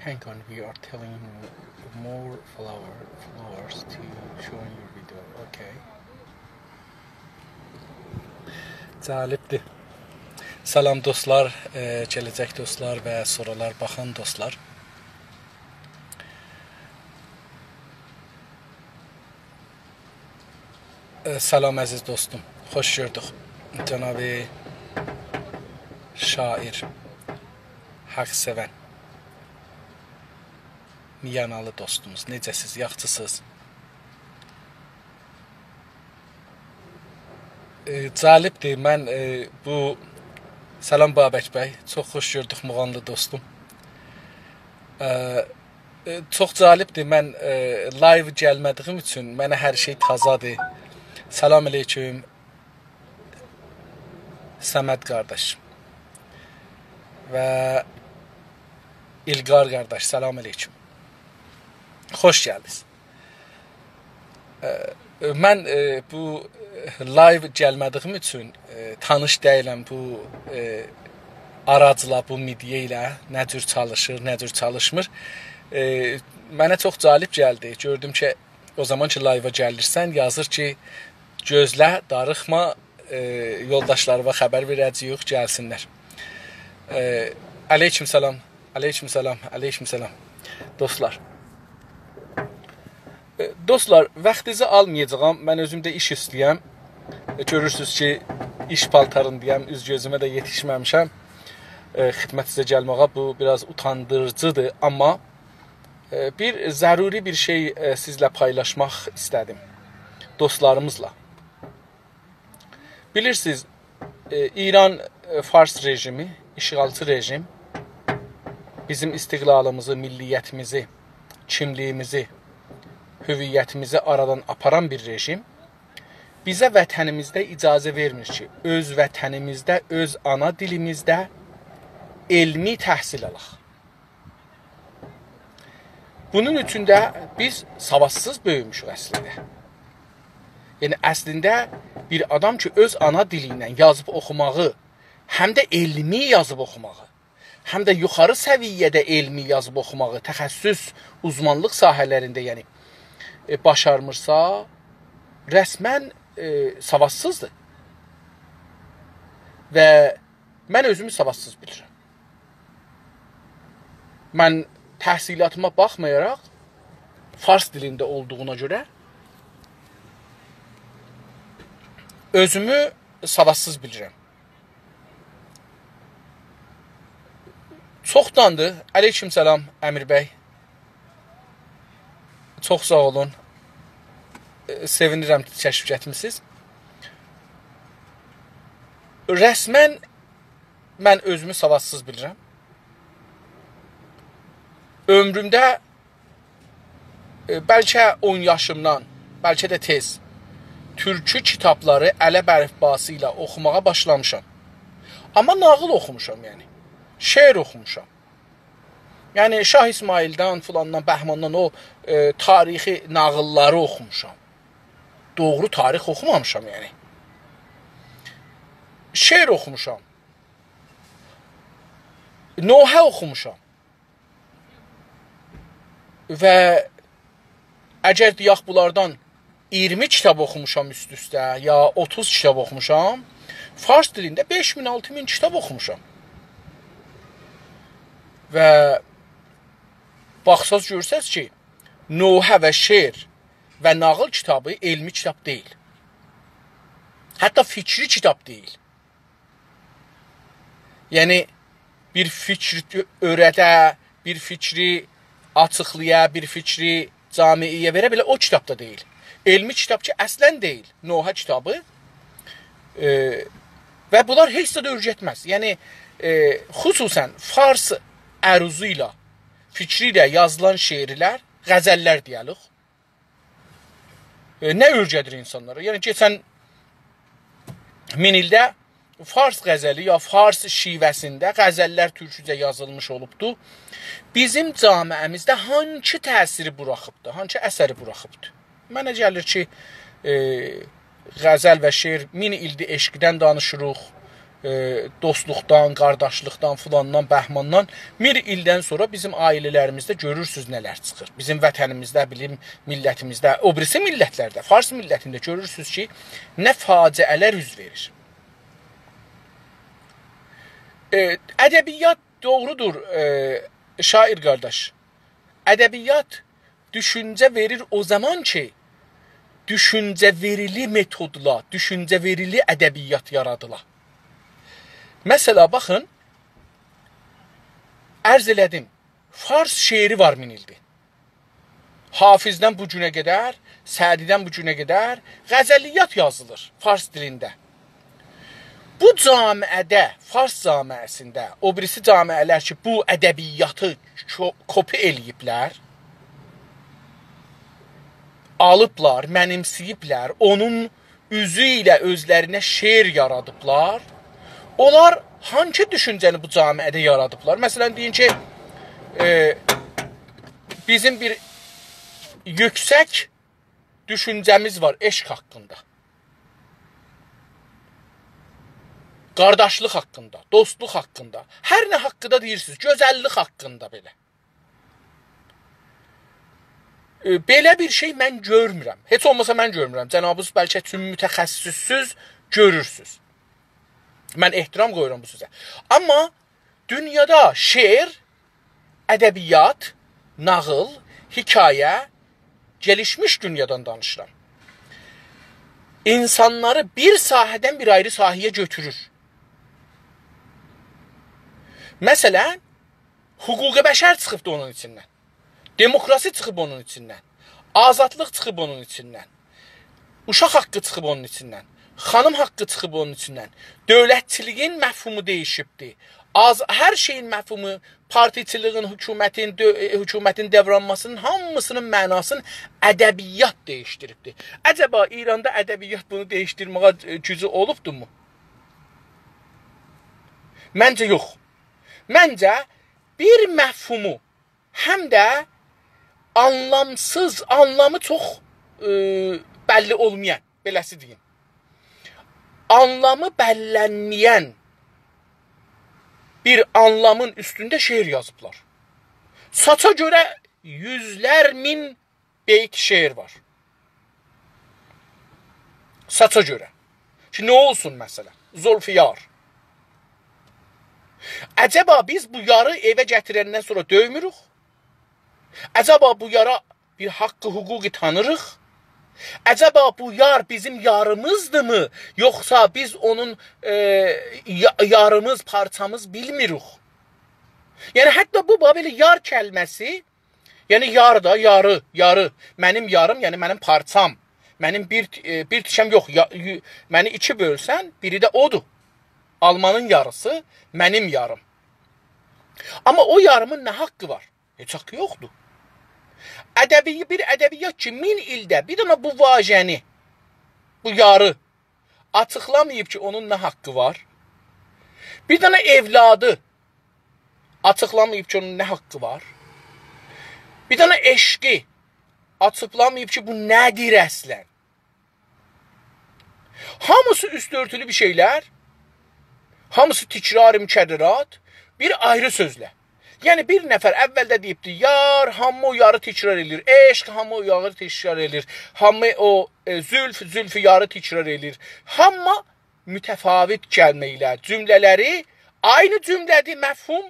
Hang on, we are telling more flowers to show in your video. Okay. Cəlibdir. Salam dostlar, gələcək dostlar və sorular baxan dostlar. Salam əziz dostum, xoş gördük. Cənab-ı şair, haqq sevən, miyanalı dostumuz, necəsiz, yaxçısız? Cəlibdir, mən bu... Salam Babək bəy, çox xoş gördük Muğanlı dostum. Çox cəlibdir, mən live gəlmədiyim üçün mənə hər şey tazadır. Salam aleyküm, Səməd qardaş və İlqar qardaş, salam aleyküm. Xoş gəldiniz. Mən bu live gəlmədiyim üçün tanış deyiləm bu aracla, bu midyə ilə nə cür çalışır, nə cür çalışmır. Mənə çox cəlib gəldi. Gördüm ki, o zaman ki live-a gəlirsən, yazır ki, gözlə, darıxma, yoldaşlarıma xəbər verəcəyik, gəlsinlər. Aleyküm salam, aleyküm salam, aleyküm salam. Dostlar. Dostlar, vaxtınızı almayacağım. Mən özümdə iş istəyəm. Görürsünüz ki, iş paltarındayım, üz gözümə də yetişməmişəm. Xidmət sizə gəlməyə bu biraz utandırıcıdır, amma bir zəruri bir şey sizlə paylaşmaq istədim. Dostlarımızla. Bilirsiniz, İran Fars rejimi, işğalçı rejim bizim istiqlalımızı, milliyyətimizi, kimliyimizi, hüviyyətimizi aradan aparan bir rejim bizə vətənimizdə icazə vermir ki, öz vətənimizdə, öz ana dilimizdə elmi təhsil alaq. Bunun üçün də biz savadsız böyümüşük əslində. Yəni, əslində bir adam ki, öz ana dili ilə yazıb oxumağı, həm də elmi yazıb oxumağı, həm də yuxarı səviyyədə elmi yazıb oxumağı, təxəssüs, uzmanlıq sahələrində, yəni, başarmırsa, rəsmən savadsızdır. Və mən özümü savadsız bilirəm. Mən təhsilatıma baxmayaraq, fars dilində olduğuna görə, özümü savadsız bilirəm. Çoxdandır, aleyküm salam Əmir bəy. Çox sağ olun. Sevinirəm kəşf etmisiniz. Rəsmən mən özümü savadsız bilirəm. Ömrümdə bəlkə 10 yaşımdan, bəlkə də tez türkü kitabları ələb əlifbası ilə oxumağa başlamışam. Amma nağıl oxumuşam, yəni. Şeir oxumuşam. Yəni, Şah İsmaildən, filandan, Bəhmandan o tarixi nağılları oxumuşam. Doğru tarix oxumamışam, yəni. Şeir oxumuşam. Nohə oxumuşam. Və əgər deyək bunlardan 20 kitab oxumuşam üst-üstə, ya 30 kitab oxumuşam, fars dilində 5000-6000 kitab oxumuşam. Və baxsaz görsəz ki, nohə və şeir və nağıl kitabı elmi kitab deyil. Hətta fikri kitab deyil. Yəni, bir fikri öyrədə, bir fikri açıqlıya, bir fikri camiiyə verə belə o kitab da deyil. Elmi kitab ki, əslən deyil. Nohə kitabı. Və bunlar heç də öyrətməz. Yəni, xüsusən fars əruzu ilə, fikri ilə yazılan şeirlər, qəzəllər deyəlik. Nə öyrədir insanlara? Yəni, keçən 1000 ildə fars qəzəli ya fars şivəsində qəzəllər türkücə yazılmış olubdur. Bizim camiəmizdə hangi təsiri buraxıbdır, hangi əsəri buraxıbdır? Mənə gəlir ki, qəzəl və şeir 1000 ildir eşqdən danışırıq, dostluqdan, qardaşlıqdan, filandan, bəhmandan 1 ildən sonra bizim ailələrimizdə görürsüz nələr çıxır. Bizim vətənimizdə, bilim millətimizdə, o birisi millətlərdə, Fars millətində görürsüz ki, nə faciələr üz verir. Ədəbiyyat doğrudur, şair qardaş. Ədəbiyyat düşüncə verir o zaman ki, düşüncə verili metodla, düşüncə verili ədəbiyyat yaradıla. Məsələ, baxın, ərz elədim, Fars şeiri var 1000 ildir. Hafizdən bu günə qədər, Sədidən bu günə qədər qəzəliyyat yazılır Fars dilində. Bu camiədə, Fars camiəsində, o birisi camiələr ki, bu ədəbiyyatı kopi eləyiblər, alıblar, mənimsiyiblər, onun üzü ilə özlərinə şeir yaradıblar. Onlar hangi düşüncəni bu camiədə yaradıblar? Məsələn, deyin ki, bizim bir yüksək düşüncəmiz var eşq haqqında. Qardaşlıq haqqında, dostluq haqqında, hər nə haqqında deyirsiniz, gözəllik haqqında belə. Belə bir şey mən görmürəm. Heç olmasa mən görmürəm. Cənabınız bəlkə tüm mütəxəssissüz görürsünüz. Mən ehtiram qoyuram bu sözə. Amma dünyada şeir, ədəbiyyat, nağıl, hikayə, gelişmiş dünyadan danışıram. İnsanları bir sahədən bir ayrı sahəyə götürür. Məsələn, hüquq-i bəşər çıxıbdı onun içindən. Demokrasi çıxıb onun içindən. Azadlıq çıxıb onun içindən. Uşaq haqqı çıxıb onun içindən. Xanım haqqı çıxıb onun içindən. Dövlətçiliyin məfhumu dəyişibdi. Hər şeyin məfhumu, partiçiliyin, hökumətin devranmasının hamısının mənasını ədəbiyyat dəyişdiribdi. Əcəba İranda ədəbiyyat bunu dəyişdirməyə gücü olubdumu? Məncə yox. Məncə bir məfhumu həm də anlamsız, anlamı çox bəlli olmayan, beləsi deyim. Anlamı bəllənməyən bir anlamın üstündə şeir yazıblar. Saça görə yüzlər min beyt şeir var. Saça görə. Ki, nə olsun məsələ? Zolfiyar. Əcəba biz bu yarı evə gətirəndən sonra döymürük? Əcəba bu yara bir haqqı, hüquqi tanırıq? Əcəba bu yar bizim yarımızdırmı? Yoxsa biz onun yarımız, parçamız bilmirik? Yəni, hətta bu belə yar kəlməsi, yəni yar da, yarı, mənim yarım, yəni mənim parçam, mənim bir tişəm yox, məni 2 bölsən, biri də odur. Almanın yarısı, mənim yarım. Amma o yarımın nə haqqı var? Heç haqqı yoxdur. Bir ədəbiyyat ki, 1000 ildə bir dənə bu vajəni, bu yarı açıqlamayıb ki, onun nə haqqı var? Bir dənə evladı açıqlamayıb ki, onun nə haqqı var? Bir dənə eşqi açıqlamayıb ki, bu nədir əslən? Hamısı üstörtülü bir şeylər, hamısı tikrar-ı mükərrərat, bir ayrı sözlə. Yəni, bir nəfər əvvəldə deyibdi, yar, hamı o yarı tikrar edir, eşq, hamı o yarı tikrar edir, hamı o zülf yarı tikrar edir. Hamı mütəfavit gəlməklə cümlələri aynı cümlədir, məfhum,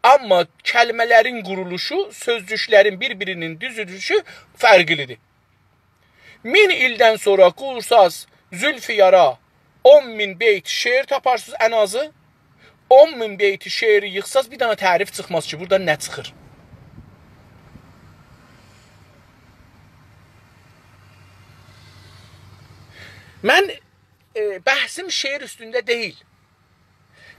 amma kəlmələrin quruluşu, sözcüklərin bir-birinin düzülüşü fərqlidir. 1000 ildən sonra qursaz zülfiyara 10.000 beyt şeir taparsınız ən azı. 10.000 beyti şeiri yıxsaz bir dənə tərif çıxmaz ki, burada nə çıxır? Mən bəhsim şeir üstündə deyil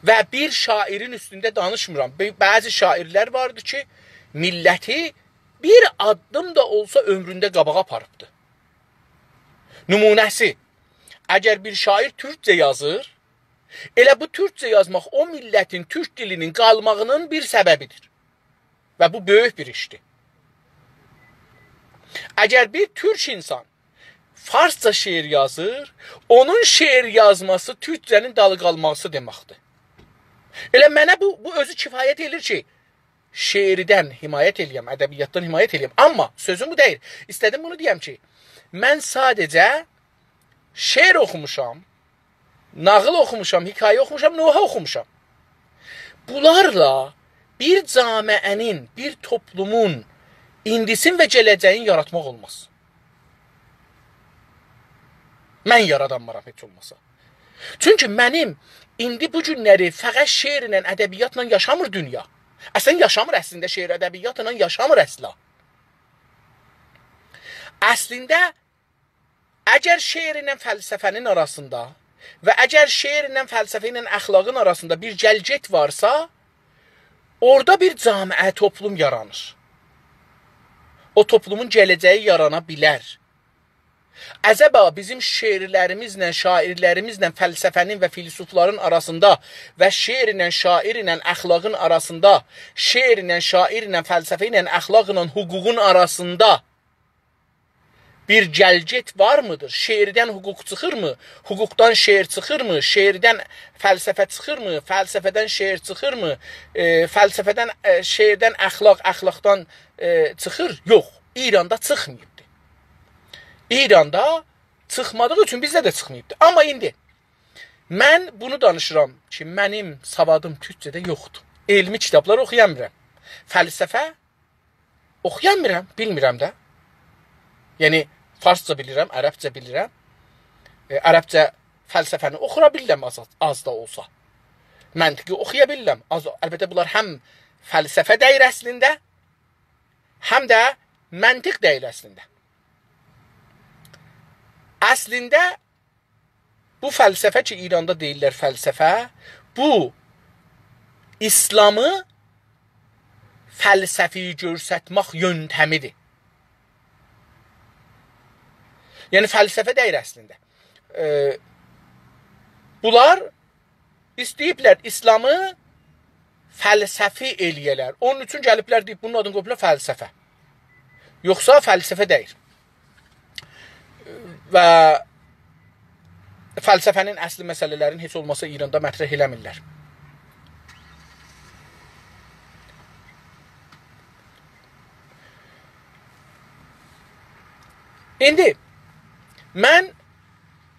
və bir şairin üstündə danışmıram. Bəzi şairlər vardı ki, milləti bir addım da olsa ömründə qabağa aparıbdı. Nümunəsi, əgər bir şair türkcə yazır, elə bu türkcə yazmaq o millətin türk dilinin qalmağının bir səbəbidir. Və bu böyük bir işdir. Əgər bir türk insan farsça şeir yazır, onun şeir yazması türkçənin dalı qalması deməkdir. Elə mənə bu özü kifayət edir ki, şeirdən himayət eləyəm, ədəbiyyatdan himayət eləyəm. Amma sözüm bu deyil. İstədim bunu deyəm ki, mən sadəcə şeir oxumuşam, nağıl oxumuşam, hikayə oxumuşam, noha oxumuşam. Bunlarla bir camiənin, bir toplumun indisin və gələcəyin yaratmaq olmaz. Mən yaradanmaram heç olmasa. Çünki mənim indi bu günləri fəqət şeirlə, ədəbiyyatla yaşamır dünya. Əslən yaşamır əslində, şeir ədəbiyyatla yaşamır əsla. Əslində, əgər şeirlə fəlsəfənin arasında və əgər şeirlə fəlsəfə ilə əxlaqın arasında bir gəlgət varsa, orada bir camiə, toplum yaranır. O toplumun gələcəyi yarana bilər. Əzəba bizim şeirlərimizlə, şairlərimizlə fəlsəfənin və filosofların arasında və şeirlə, şairlə, əxlaqın arasında, şeirlə, şairlə, fəlsəfə ilə, əxlaqla, hüququn arasında bir gəlgət var mıdır? Şeirdən hüquq çıxırmı? Hüquqdan şeir çıxırmı? Şeirdən fəlsəfə çıxırmı? Fəlsəfədən şeir çıxırmı? Fəlsəfədən, şeirdən əxlaq, əxlaqdan çıxır? Yox, İranda çıxmayıbdır. İranda çıxmadığı üçün bizdə də çıxmayıbdır. Amma indi mən bunu danışıram ki, mənim savadım türkçədə yoxdur. Elmi kitablar oxuyamirəm. Fəlsəfə oxuyamirəm, bilmirəm də. Yəni, farsça bilirəm, ərəbcə bilirəm. Ərəbcə fəlsəfəni oxura bilirəm az da olsa. Məntiqi oxuya bilirəm. Əlbəttə, bunlar həm fəlsəfə deyir əslində, həm də məntiq deyir əslində. Əslində, bu fəlsəfə ki, İranda deyirlər fəlsəfə, bu İslamı fəlsəfi görsətmək yöntəmidir. Yəni, fəlsəfə deyir əslində. Bunlar istəyiblər İslamı fəlsəfi eləyələr. Onun üçün gəliblər deyib, bunun adını qoyublar fəlsəfə. Yoxsa fəlsəfə deyir. Və fəlsəfənin əsli məsələlərin heç olmasa İranda mətrəh eləmirlər. İndi, mən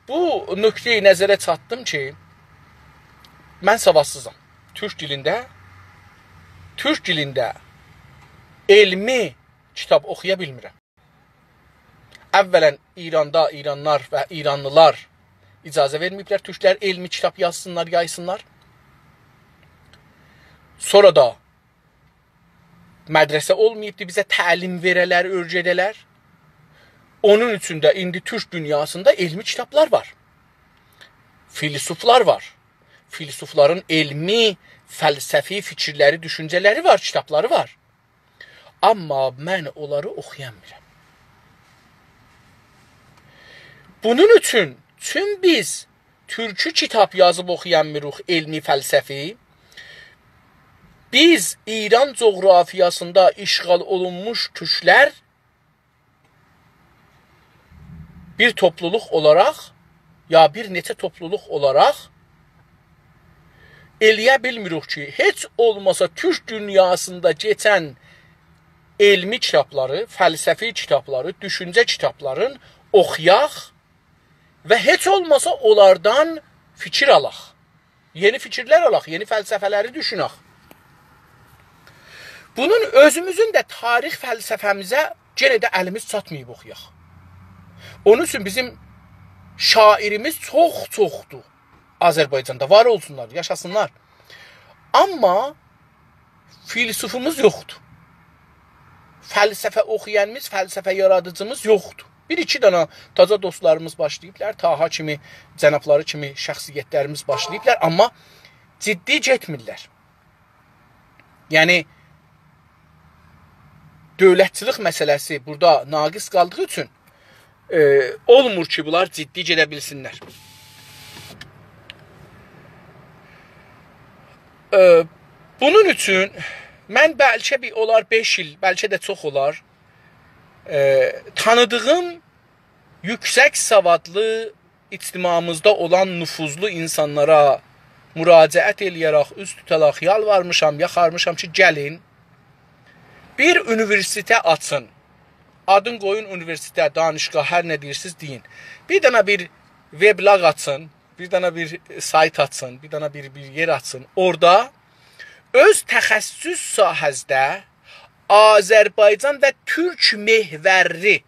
bu nöqteyi nəzərə çatdım ki, mən savadsızam. Türk dilində elmi kitab oxuya bilmirəm. Əvvələn İranda İranlar və İranlılar icazə verməyiblər, türklər elmi kitab yazsınlar, yaysınlar. Sonra da mədrəsə olmayıbdır, bizə təlim verələr, öyrədələr. Onun üçün də indi türk dünyasında elmi kitablar var. Filosoflar var. Filosofların elmi, fəlsəfi fikirləri, düşüncələri var, kitabları var. Amma mən onları oxuyamirəm. Bunun üçün biz türkü kitab yazıb oxuyanmırıq elmi fəlsəfi. Biz İran coğrafiyasında işğal olunmuş türklər bir topluluq olaraq ya bir neçə topluluq olaraq eləyə bilmirik ki, heç olmasa türk dünyasında keçən elmi kitabları, fəlsəfi kitabları, düşüncə kitabların oxuyaq və heç olmasa onlardan fikir alaq. Yeni fikirlər alaq, yeni fəlsəfələri düşünək. Bunun özümüzün də tarix fəlsəfəmizə yenə də əlimiz çatmayıb oxuyaq. Onun üçün bizim şairimiz çoxdur. Azərbaycanda var olsunlar, yaşasınlar. Amma filosofumuz yoxdur. Fəlsəfə oxuyanımız, fəlsəfə yaradıcımız yoxdur. Bir-iki dana taza dostlarımız başlayıblar, Taha kimi, cənabları kimi şəxsiyyətlərimiz başlayıblar, amma ciddi getmirlər. Yəni, dövlətçilik məsələsi burada naqis qaldığı üçün olmur ki, bunlar ciddi gedə bilsinlər. Bunun üçün mən bəlkə olar 5 il, bəlkə də çox olar, tanıdığım yüksək savadlı ictimamızda olan nüfuzlu insanlara müraciət eləyərək, üst tutaraq yalvarmışam, yaxarmışam ki, gəlin, bir universitet açın. Adın qoyun universitet, danışqa, hər nə deyirsiniz deyin. Bir dənə bir weblog açın, bir dənə bir sayt açın, bir dənə bir yer açın. Orada öz təxəssüs sahəsində Azərbaycan və Türk mehvərli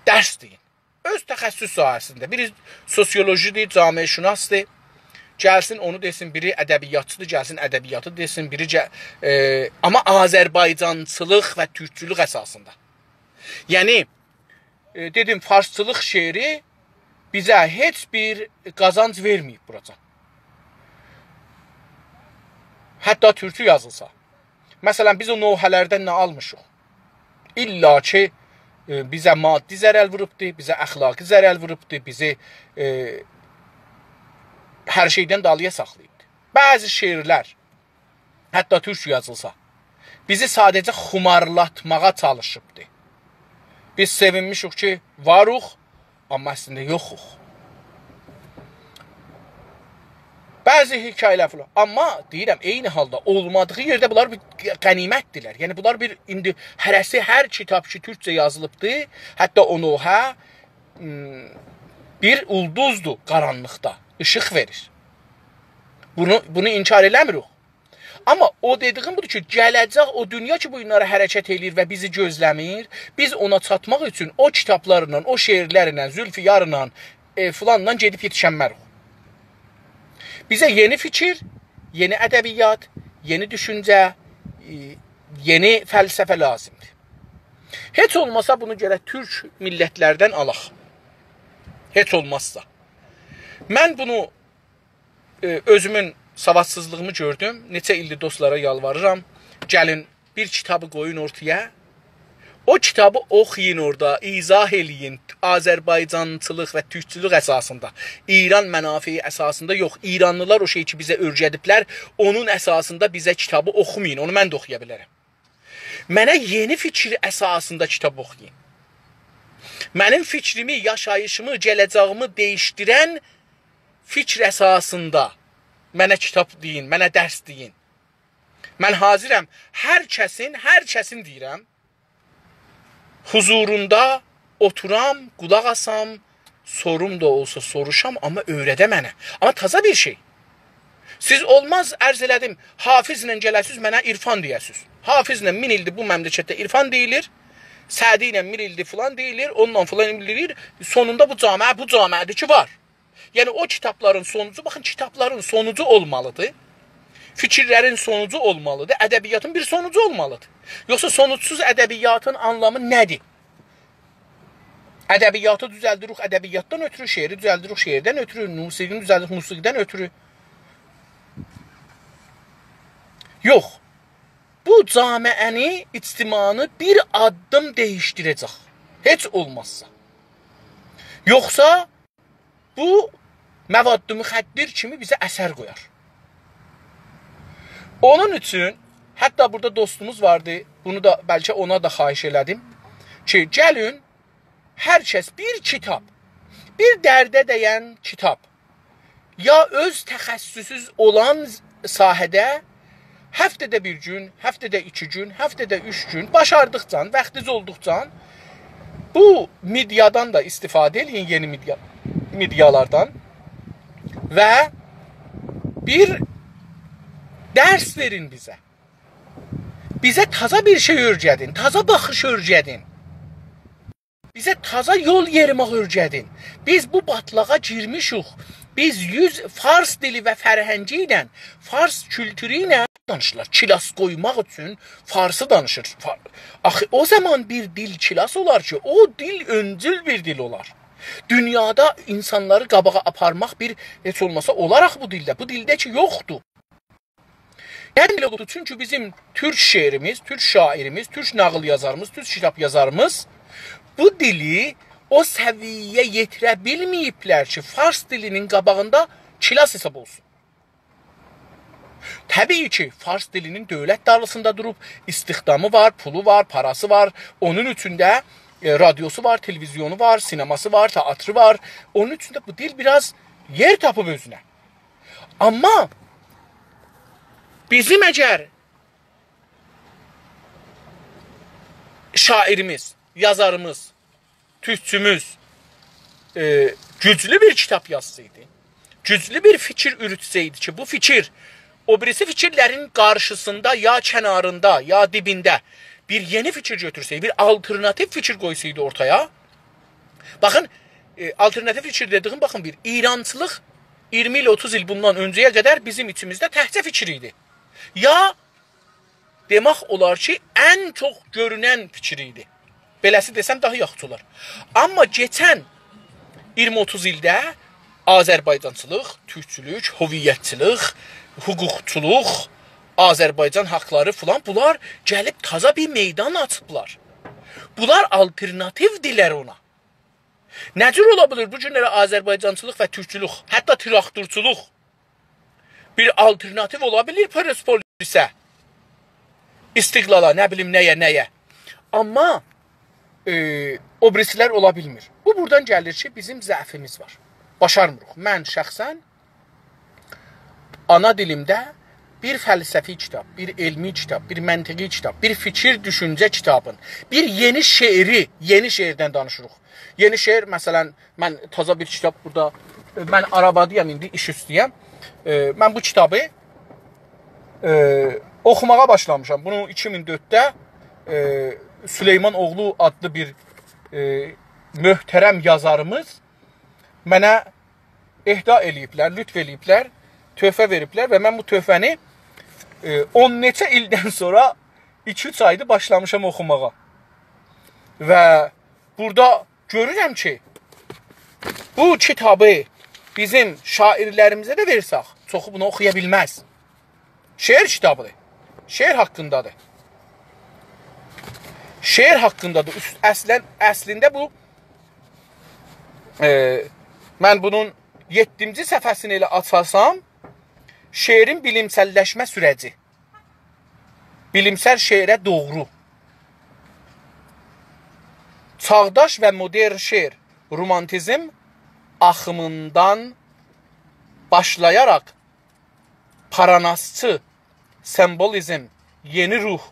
dərs deyin. Öz təxəssüs sahəsində. Biri sosiolojidir, camiəşünasdır. Gəlsin onu desin, biri ədəbiyyatçıdır, gəlsin ədəbiyyatı desin, biri amma Azərbaycançılıq və türkçülük əsasında. Yəni, dedim, farsçılıq şeiri bizə heç bir qazanc verməyib buraca. Hətta türkçü yazılsa. Məsələn, biz o novhələrdən nə almışıq? İlla ki, bizə maddi zərəl vurubdur, bizə əxlaqi zərəl vurubdur, bizi hər şeydən dalıya saxlayıbdır. Bəzi şeirlər, hətta türkçü yazılsa, bizi sadəcə xumarlatmağa çalışıbdır. Biz sevinmişik ki, varıq, amma əslində yoxuq. Bəzi hekayələr falan. Amma deyirəm, eyni halda olmadığı yerdə bunlar bir qənimətdirlər. Yəni, bunlar bir, indi hərəsi, hər kitab ki, türkçə yazılıbdır, hətta onu bir ulduzdur qaranlıqda, işıq verir. Bunu inkar eləmirik. Amma o dediyim budur ki, gələcək o dünya ki, bu günləri hərəkət eləyir və bizi gözləmir, biz ona çatmaq üçün o kitablarla, o şeirlərlə, Zülfiyarla, filanla gedib yetişənmərik. Bizə yeni fikir, yeni ədəbiyyat, yeni düşüncə, yeni fəlsəfə lazımdır. Heç olmasa bunu gərək türk millətlərdən alaq. Heç olmazsa. Mən bunu özümün savadsızlığımı gördüm. Neçə ildir dostlara yalvarıram. Gəlin bir kitabı qoyun ortaya. O kitabı oxuyun orada, izah eləyin. Azərbaycançılıq və türkçülük əsasında. İran mənafiyi əsasında yox. İranlılar o şey ki, bizə öyrədiblər. Onun əsasında bizə kitabı oxumayın. Onu mən də oxuya bilərəm. Mənə yeni fikir əsasında kitab oxuyun. Mənim fikrimi, yaşayışımı, gələcəyimi dəyişdirən fikr əsasında mənə kitab deyin, mənə dərs deyin. Mən hazirəm hər kəsin deyirəm, huzurunda oturam, qulaq asam, sorum da olsa soruşam, amma öyrədə mənə. Amma taza bir şey. Siz olmaz, ərz elədim, Hafizlə gələsiz, mənə irfan deyəsiz. Hafizlə 1000 ildir bu məmləkətdə irfan deyilir, Sədi ilə 1000 ildir filan deyilir, onunla filan deyilir, sonunda bu camiədir ki, var. Yəni, o kitabların sonucu, baxın, kitabların sonucu olmalıdır. Fikirlərin sonucu olmalıdır, ədəbiyyatın bir sonucu olmalıdır. Yoxsa sonucsuz ədəbiyyatın anlamı nədir? Ədəbiyyatı düzəldirik ədəbiyyatdan ötürü, şeiri düzəldirik şeirdən ötürü, musiqini düzəldirik musiqidən ötürü. Yox, bu camiəni, ictimanı bir addım dəyişdirəcək. Heç olmazsa. Yoxsa bu məvaddı müxəddir kimi bizə əsər qoyar. Onun üçün, hətta burada dostumuz vardı, bunu da bəlkə ona da xahiş elədim ki, gəlin, hər kəs bir kitab, bir dərdə dəyən kitab, ya öz təxəssüsüz olan sahədə həftədə bir gün, həftədə 2 gün, həftədə 3 gün, başardıqca, vaxtınız olduqca bu mediadan da istifadə edin, yeni medialardan və bir dərs verin bizə. Bizə taza bir şey öyrədin, taza baxış öyrədin. Bizə taza yol yerimək öyrədin. Biz bu batlağa girmişik. Biz fars dili və fərhəngi ilə, fars kültürü ilə danışırlar. Kilas qoymaq üçün farsı danışır. Axı, o zaman bir dil kilas olar ki, o dil öncül bir dil olar. Dünyada insanları qabağa aparmaq bir, heç olmasa olaraq bu dildə. Bu dildə ki, yoxdur. Yəni, çünki bizim türk şeirimiz, türk şairimiz, türk nağıl yazarımız, türk kitab yazarımız bu dili o səviyyə yetirə bilməyiblər ki, fars dilinin qabağında kilas hesab olsun. Təbii ki, fars dilinin dövlət darlısında durub, istihdamı var, pulu var, parası var. Onun üçün də radyosu var, televizyonu var, sineması var, teatrı var. Onun üçün də bu dil biraz yer tapıb özünə. Amma bizim əgər şairimiz, yazarımız, türkçümüz güclü bir kitap yazsaydı, güclü bir fikir ürütseydi ki, bu fikir o birisi fikirlərin qarşısında ya kənarında ya dibində bir yeni fikir götürseydi, bir alternatif fikir qoysaydı ortaya. Baxın, alternatif fikir dediğim, baxın, bir İrançılıq 20 il 30 il bundan öncəyə qədər bizim içimizdə təhcə fikir idi. Ya demək olar ki, ən çox görünən fikir idi. Beləsi desəm daha yaxşı olar. Amma keçən 20-30 ildə Azərbaycançılıq, türkçülük, hoviyyətçilik, hüquqçuluq, Azərbaycan haqları filan, bunlar gəlib taza bir meydan açıblar. Bunlar alternativdirlər ona. Nə cür ola bilir bu günlərə Azərbaycançılıq və türkçülük, hətta traktorçuluq bir alternativ ola bilir Persepolisə, İstiqlala, nə bilim nəyə. Amma o birisilər ola bilmir. Bu buradan gəlir ki, bizim zəfimiz var. Başarmırıq. Mən şəxsən ana dilimdə bir fəlsəfi kitab, bir elmi kitab, bir məntiqi kitab, bir fikir, düşüncə kitabın, bir yeni şeiri, yeni şeirdən danışırıq. Yeni şeir, məsələn, mən taza bir kitab burada, mən arabadıyam indi, iş üstüyəm. Mən bu kitabı oxumağa başlamışam. Bunu 2004-də Süleyman Oğlu adlı bir möhtərəm yazarımız mənə ehda eləyiblər, lütf eləyiblər, töhfə veriblər və mən bu töhfəni 10 neçə ildən sonra 2-3 ayda başlamışam oxumağa. Və burada görürəm ki, bu kitabı bizim şairlərimizə də versək, çoxu bunu oxuya bilməz. Şeir kitabıdır. Şeir haqqındadır. Şeir haqqındadır. Əslində bu mən bunun 7-ci səhifəsini elə açarsam, şeirin bilimsəlləşmə sürəci. Bilimsel şeirə doğru. Çağdaş və modern şeir romantizm axımından başlayaraq paranasçı, sembolizm, yeni ruh,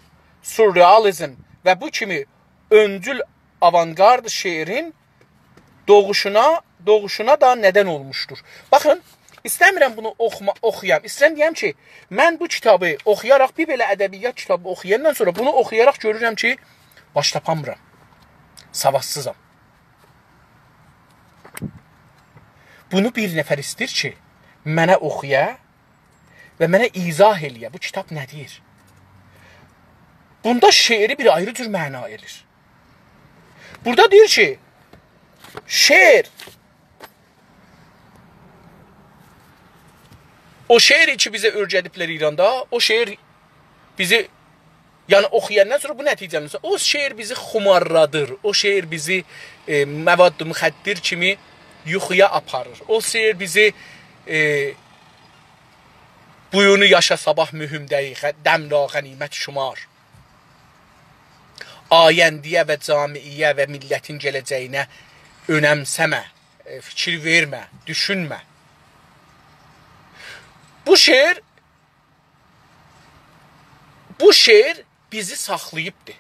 surrealizm və bu kimi öncül avantgard şeirin doğuşuna da nədən olmuşdur. Baxın, İstəmirəm bunu oxuyam. İstəyirəm deyəm ki, mən bu kitabı oxuyaraq, bir belə ədəbiyyat kitabı oxuyandan sonra bunu oxuyaraq görürəm ki, baş tapamıram. Savadsızam. Bunu bir nəfər istəyir ki, mənə oxuya və mənə izah eləyə. Bu kitab nə deyir? Bunda şeiri bir ayrı cür məna elir. Burada deyir ki, şeir o şeir ki bizə öyrədiblər İranda, o şeir bizi, yəni oxuyandan sonra bu nəticəmizdə, o şeir bizi xumarladır, o şeir bizi məvad-ı müxəddir kimi yuxuya aparır. O şeir bizi buyunu yaşa sabah mühüm deyil, dəmla qənimət şumar. Ayəndiyə və camiiyə və millətin gələcəyinə önəmsəmə, fikir vermə, düşünmə. Bu şeir bizi saxlayıbdır.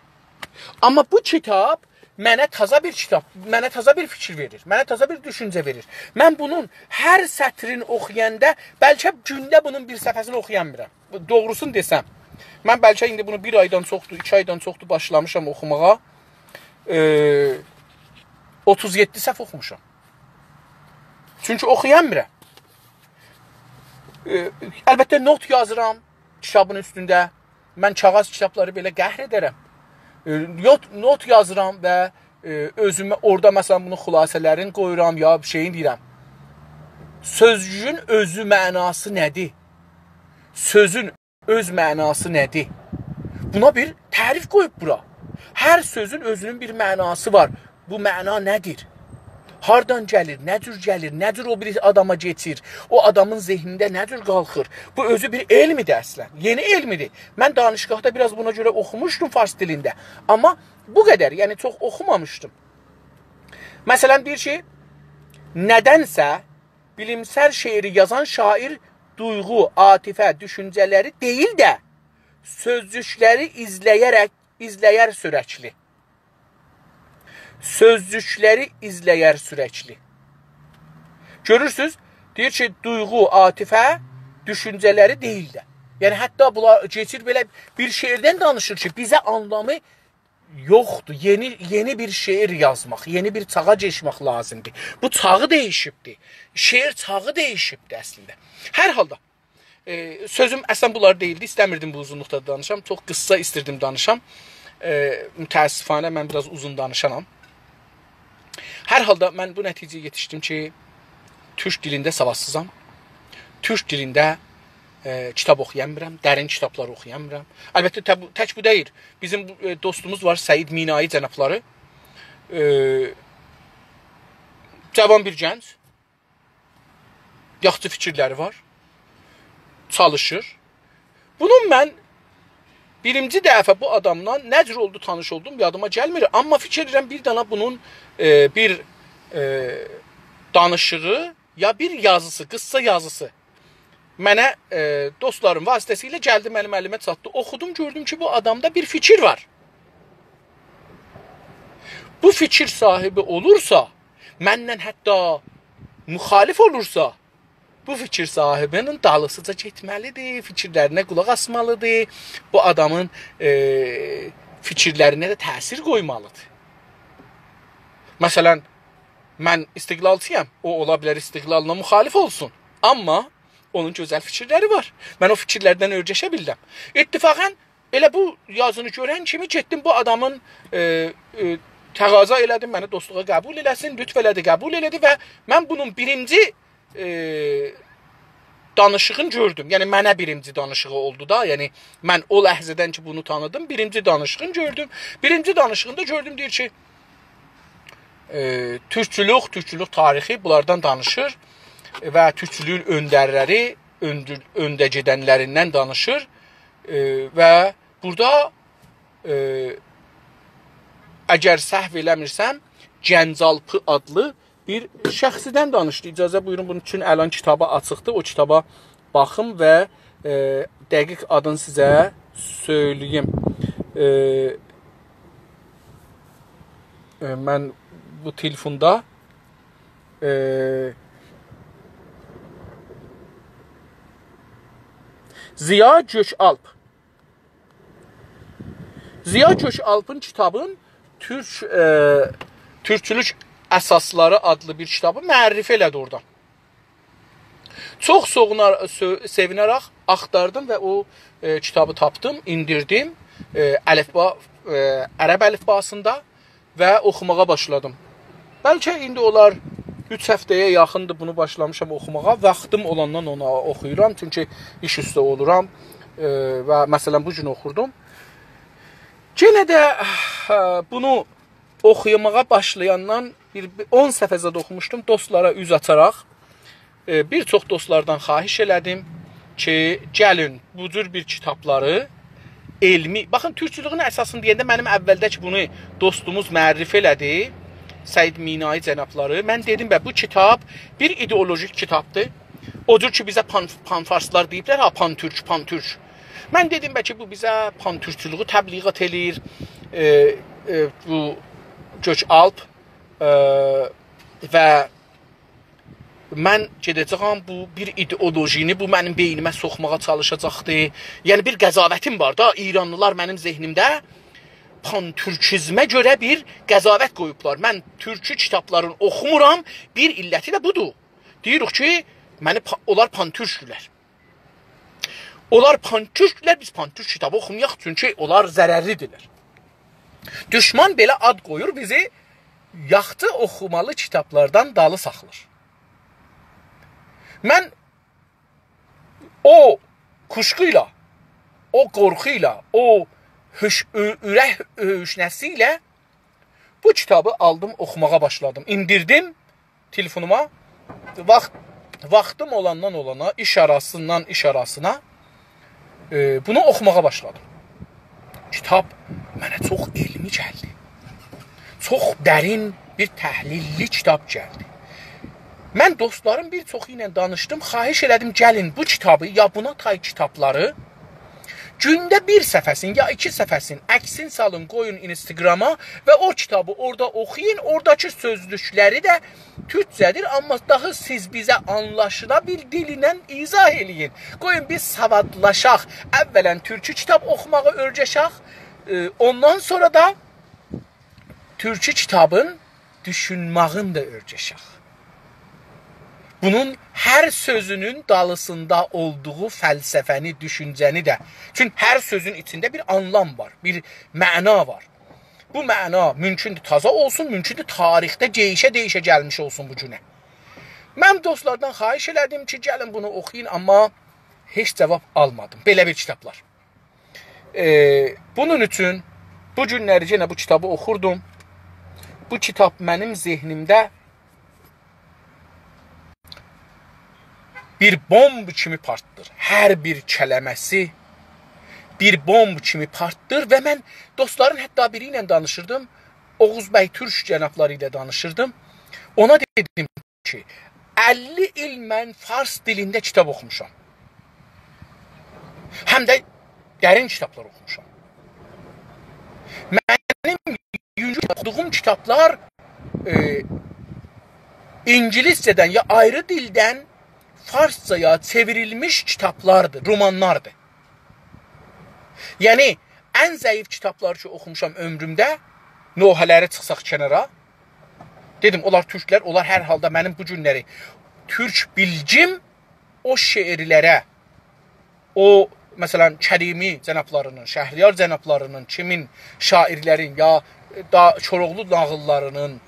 Amma bu kitab mənə taza bir kitab, mənə taza bir fikir verir, mənə taza bir düşüncə verir. Mən bunun hər sətrini oxuyanda, bəlkə gündə bunun bir səfəsini oxuyanmıram. Doğrusunu desəm, mən bəlkə indi bunu 1 aydan çoxdur, 2 aydan çoxdur başlamışam oxumağa. 37 səhv oxumuşam. Çünki oxuyanmıram. Əlbəttə not yazıram kitabın üstündə. Mən kağız kitabları belə qəhr edərəm. Not yazıram və özümə orada məsələn bunun xülasələrini qoyuram ya bir şeyin deyirəm. Sözcüğün özü mənası nədir? Sözün öz mənası nədir? Buna bir tərif qoyub bura. Hər sözün özünün bir mənası var. Bu məna nədir? Hardan gəlir, nə cür gəlir, nə cür o bir adama keçir, o adamın zehnində nə cür qalxır. Bu özü bir elmidir əslən, yeni elmidir. Mən danışqahda biraz buna görə oxumuşdum fars dilində. Amma bu qədər, yəni çox oxumamışdım. Məsələn, deyir ki, nədənsə bilimsel şeiri yazan şair duyğu, atifə, düşüncələri deyil də sözcükləri izləyər sürəkli. Sözcükləri izləyər sürəkli. Görürsünüz, deyir ki, duyğu, atifə, düşüncələri deyil də. Yəni, hətta bunlar keçir belə bir şeirdən danışır ki, bizə anlamı yoxdur. Yeni bir şeir yazmaq, yeni bir çağa geçmək lazımdır. Bu çağı dəyişibdir. Şeir çağı dəyişibdir əslində. Hər halda, sözüm əslən bunlar deyildi. İstəmirdim bu uzunluqda danışam. Çox qısa istirdim danışam. Mütəəssifanə mən biraz uzun danışanam. Hər halda mən bu nəticəyə yetişdim ki, türk dilində savadsızam. Türk dilində kitab oxuyamıram, dərin kitablar oxuyamıram. Əlbəttə, tək bu deyil. Bizim dostumuz var, Səid Minai cənabları. Cavan bir gənc. Yaxşı fikirləri var. Çalışır. Bunun mən birinci dəfə bu adamla nə cür oldu tanış oldum, yadıma gəlmir. Amma fikir edirəm bir dana bunun bir danışığı ya bir yazısı, qıssa yazısı mənə dostlarım vasitəsilə gəldi, mənim əlimə çatdı. Oxudum, gördüm ki, bu adamda bir fikir var. Bu fikir sahibi olursa, məndən hətta müxalif olursa, bu fikir sahibinin dalısıca getməlidir, fikirlərinə qulaq asmalıdır, bu adamın fikirlərinə də təsir qoymalıdır. Məsələn, mən istiqlalçıyam, o ola bilər istiqlalına müxalif olsun, amma onun gözəl fikirləri var. Mən o fikirlərdən örgəşə bildim. İttifaqən elə bu yazını görən kimi getdim bu adamın təqaza elədim, məni dostluğa qəbul eləsin, lütf elədi, qəbul elədi və mən bunun birinci danışığını gördüm. Yəni mənə birinci danışığı oldu da. Yəni mən o ləhzədən ki bunu tanıdım, birinci danışığını gördüm. Birinci danışığında gördüm, deyir ki, türkçülük tarixi bunlardan danışır və türkçülüyün öndərləri, öndə gedənlərindən danışır və burada əgər səhv eləmirsəm, Gəncalpı adlı bir şəxsidən danışdı. İcazə buyurun, bunun üçün əlan kitabı açıqdır. O kitaba baxım və dəqiq adını sizə söyləyim. Mən bu telefonda Ziya Gökalp. Ziya Gökalp'ın kitabın Türkçülük əsasları adlı bir kitabı müəllif elədi oradan. Çox sevinərək axtardım və o kitabı tapdım, indirdim ərəb əlifbasında və oxumağa başladım. Bəlkə indi olar 3 həftəyə yaxındır bunu başlamışam oxumağa. Vaxtım olandan ona oxuyuram, çünki iş üstə oluram və məsələn bu gün oxurdum. Yenə də bunu oxuyamağa başlayandan 10 səfə zad oxumuşdum, dostlara üz açaraq. Bir çox dostlardan xahiş elədim ki, gəlin bu cür bir kitabları elmi... Baxın, türkçülüğün əsasını deyəndə mənim əvvəldəki bunu dostumuz müəllif elədi, Səid Minai cənabları. Mən dedim, bu kitab bir ideolojik kitabdır. O cür ki, bizə panfarslar deyiblər, pantürk. Mən dedim, ki, bu bizə pantürkçülüğü təbliğat eləyir. Bu Gökalp və mən gedəcəyəm, bu bir ideolojini, bu mənim beynimə soxmağa çalışacaqdır. Yəni bir qəzavətim var da, İranlılar mənim zehnimdə pantürkizmə görə bir qəzavət qoyublar. Mən türkçü kitabların oxumuram, bir illəti də budur. Deyirik ki, onlar pantürkdülər. Onlar pantürkdülər, biz pantürk kitabı oxumayaq, çünki onlar zərərlidirlər. Düşman belə ad qoyur, bizi yaxşı oxumalı kitablardan dalı saxlır. Mən o kuşquyla, o qorxuyla, o ürək höyüşnəsi ilə bu kitabı aldım, oxumağa başladım. İndirdim telefonuma vaxtım olandan olana, iş arasından iş arasına bunu oxumağa başladım. Kitab mənə çox elmi gəldi. Çox dərin bir təhlilli kitab gəldi. Mən dostlarım bir çoxu ilə danışdım, xahiş elədim gəlin bu kitabı ya buna tay kitabları gündə bir səfəsin ya iki səfəsin əksin salın, qoyun Instagrama və o kitabı orada oxuyun. Oradakı sözlükləri də türkcədir, amma daha siz bizə anlaşıla bir dililə izah eləyin. Qoyun biz savadlaşaq. Əvvələn türkü kitab oxumağı öyrəşək. Ondan sonra da türkü kitabın düşünmağını da öyrəşək. Bunun hər sözünün dalısında olduğu fəlsəfəni, düşüncəni də. Çünki hər sözün içində bir anlam var, bir məna var. Bu məna mümkündür taza olsun, mümkündür tarixdə dəyişə gəlmiş olsun bu günə. Mən dostlardan xahiş elədim ki, gəlin bunu oxuyun, amma heç cavab almadım. Belə bir kitablar. Bunun üçün bu günləri yenə bu kitabı oxurdum. Bu kitab mənim zehnimdə bir bomb kimi partdır. Hər bir kələməsi bir bomb kimi partdır və mən dostların hətta biri ilə danışırdım. Oğuz bəy Türk cənabları ilə danışırdım. Ona dedim ki, 50 il mən fars dilində kitab oxumuşam. Həm də dərin kitablar oxumuşam. Mənim oxuduğum kitablar İngiliscədən ya ayrı dildən farscaya çevrilmiş kitablardır, romanlardır. Yəni, ən zəif kitablar ki oxumuşam ömrümdə, nohələri çıxsaq kənara, dedim, onlar türklər, onlar hər halda mənim bu günləri türk bilgim o şeirlərə, o, məsələn, Kərimi cənablarının, Şəhriyar cənablarının, kimin, şairlərin, ya da Koroğlu nağıllarının,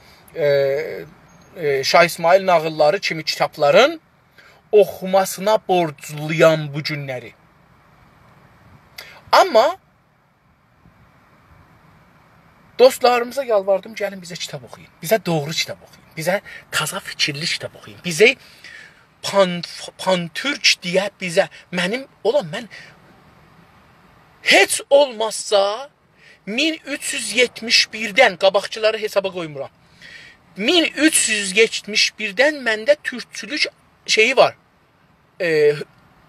Şah İsmail nağılları kimi kitabların oxumasına borcluyam bu günləri. Amma dostlarımıza yalvardım, gəlin bizə kitab oxuyun. Bizə doğru kitab oxuyun. Bizə taza fikirli kitab oxuyun. Bizə pan-türk deyə bizə, mən heç olmazsa 1371-dən, qabaqçıları hesaba qoymuram. 1371-dən məndə türkçülük şeyi var,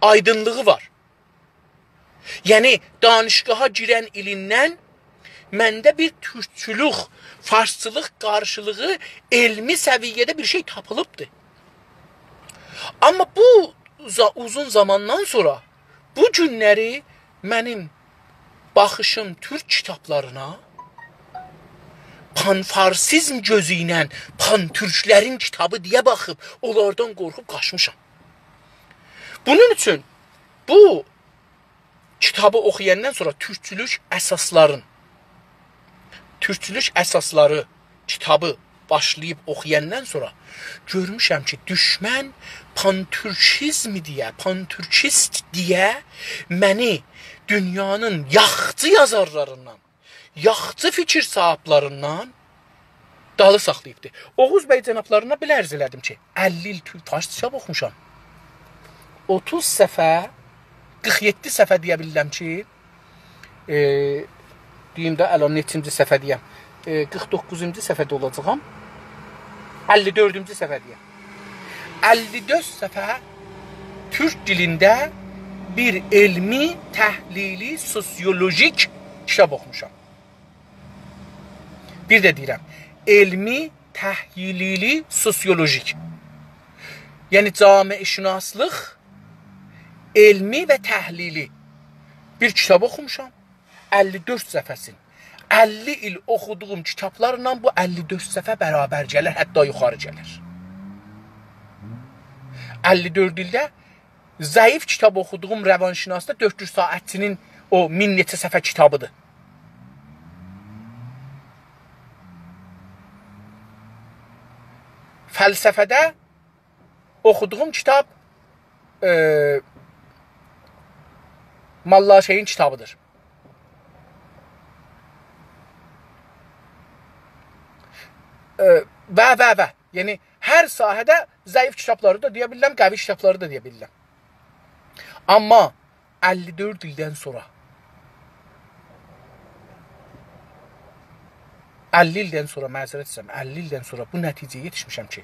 aydınlığı var. Yəni, danışqaha girən ilindən məndə bir türkçülük, farsçılıq qarşılığı elmi səviyyədə bir şey tapılıbdır. Amma bu uzun zamandan sonra bu günləri mənim baxışım türk kitablarına panfarsizm gözü ilə pan-türklərin kitabı deyə baxıb, onlardan qorxub qaçmışam. Bunun üçün bu kitabı oxuyandan sonra türkçülük əsasları kitabı başlayıb oxuyandan sonra görmüşəm ki, düşmən pan-türkizm deyə, pan-türkist deyə məni dünyanın yaxçı yazarlarından, yaxçı fikir sahiblarından dalı saxlayıbdır. Oğuz bəy cənablarına belə ərz elədim ki, 50 il fars kitab oxumuşam. 30 səfə, 47 səfə deyə bilirəm ki, deyim də, əla neçinci səfə deyəm, 49-cu səfədə olacağam, 54-cü səfə deyəm. 54 səfə türk dilində bir elmi, təhlili, sosiolojik kitab oxumuşam. Bir də deyirəm, elmi, təhlili, sosiolojik. Yəni, camiəşünaslıq, elmi və təhlili bir kitab oxumuşam, 54 səfəsin. 50 il oxuduğum kitablarla bu 54 səfə bərabər gəlir, hətta yuxarı gəlir. 54 ildə zəif kitab oxuduğum Rəvanşinasda 400 saatçinin o 1000 neçə səfə kitabıdır. Fəlsəfədə oxuduğum kitab Mallaşeyin kitabıdır. Və. Yəni, Hər sahədə zəif kitabları da deyə bilirəm, qəvi kitabları da deyə bilirəm. Amma 54 ildən sonra 50 ildən sonra, məzərət istəyirəm, 50 ildən sonra bu nəticəyə yetişmişəm ki,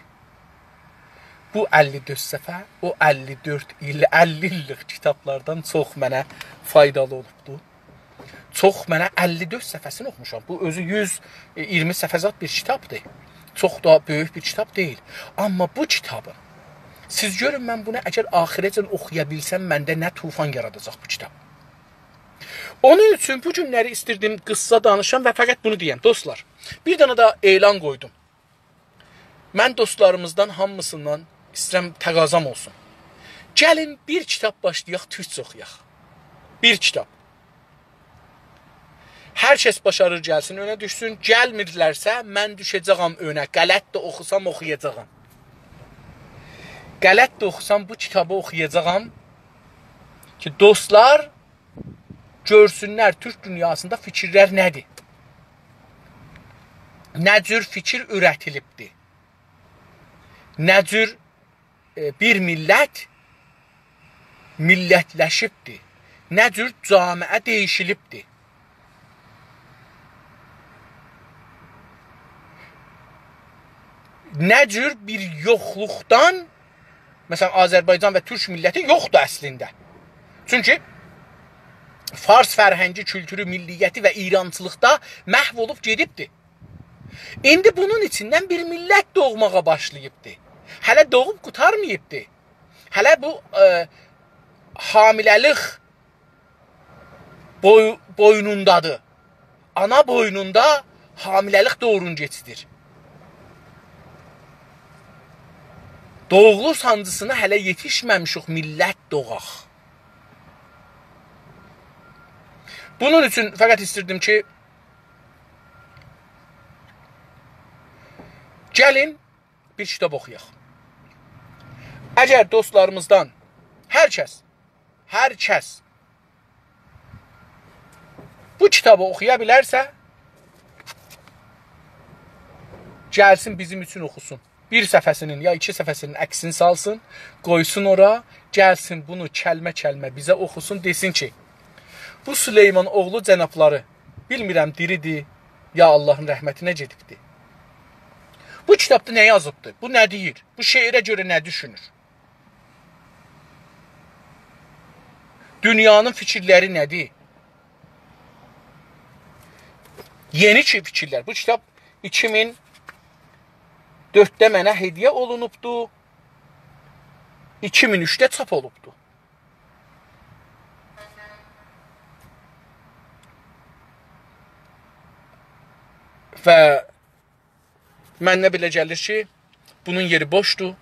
bu 54 səfə, o 54 il, 50 illik kitablardan çox mənə faydalı olubdur. Çox mənə 54 səfəsini oxumuşam. Bu özü 120 səfəzat bir kitabdır. Çox da böyük bir kitab deyil. Amma bu kitabı, siz görün, mən bunu əgər axirəcən oxuya bilsəm, məndə nə tufan yaradacaq bu kitab. Onun üçün bu günləri istirdim qıssa danışam və fəqət bunu deyəm. Dostlar, bir dənə də elan qoydum. Mən dostlarımızdan hamısından istəyirəm təqazam olsun. Gəlin bir kitab başlayaq, türkçə oxuyaq. Bir kitab. Hər kəs başarır gəlsin, önə düşsün. Gəlmirlərsə, mən düşəcəyəm önə. Qələt də oxusam, oxuyacağam. Qələt də oxusam, bu kitabı oxuyacağam ki, dostlar görsünlər Türk dünyasında fikirlər nədir? Nə cür fikir ürətilibdir? Nə cür bir millətləşibdir? Nə cür camiə deyişilibdir? Nə cür bir yoxluqdan, məsələn, Azərbaycan və Türk milləti yoxdur əslində. Çünki Fars fərhəngi, kültürü, milliyyəti və İrançılıqda məhv olub gedibdir. İndi bunun içindən bir millət doğmağa başlayıbdır. Hələ doğub qutarmayıbdır. Hələ bu hamiləlik boynundadır. Ana boynunda hamiləlik doğrun keçidir. Doğulu sancısına hələ yetişməmişik, millət doğaq. Bunun üçün fəqət istirdim ki, gəlin bir kitab oxuyaq. Əgər dostlarımızdan hər kəs bu kitabı oxuya bilərsə, gəlsin bizim üçün oxusun. Bir səfəsinin ya 2 səfəsinin əksini salsın, qoysun ora, gəlsin bunu kəlmə-kəlmə bizə oxusun, desin ki, bu Süleyman oğlu cənabları bilmirəm diridir, ya Allahın rəhmətinə gedibdir. Bu kitabda nə yazıbdır? Bu nə deyir? Bu şeirə görə nə düşünür? Dünyanın fikirləri nədir? Yeni fikirlər. Bu kitab 2004-də mənə hediyə olunubdu. 2003-də çap olubdu. Və mənə belə gəlir ki, bunun yeri boşdur.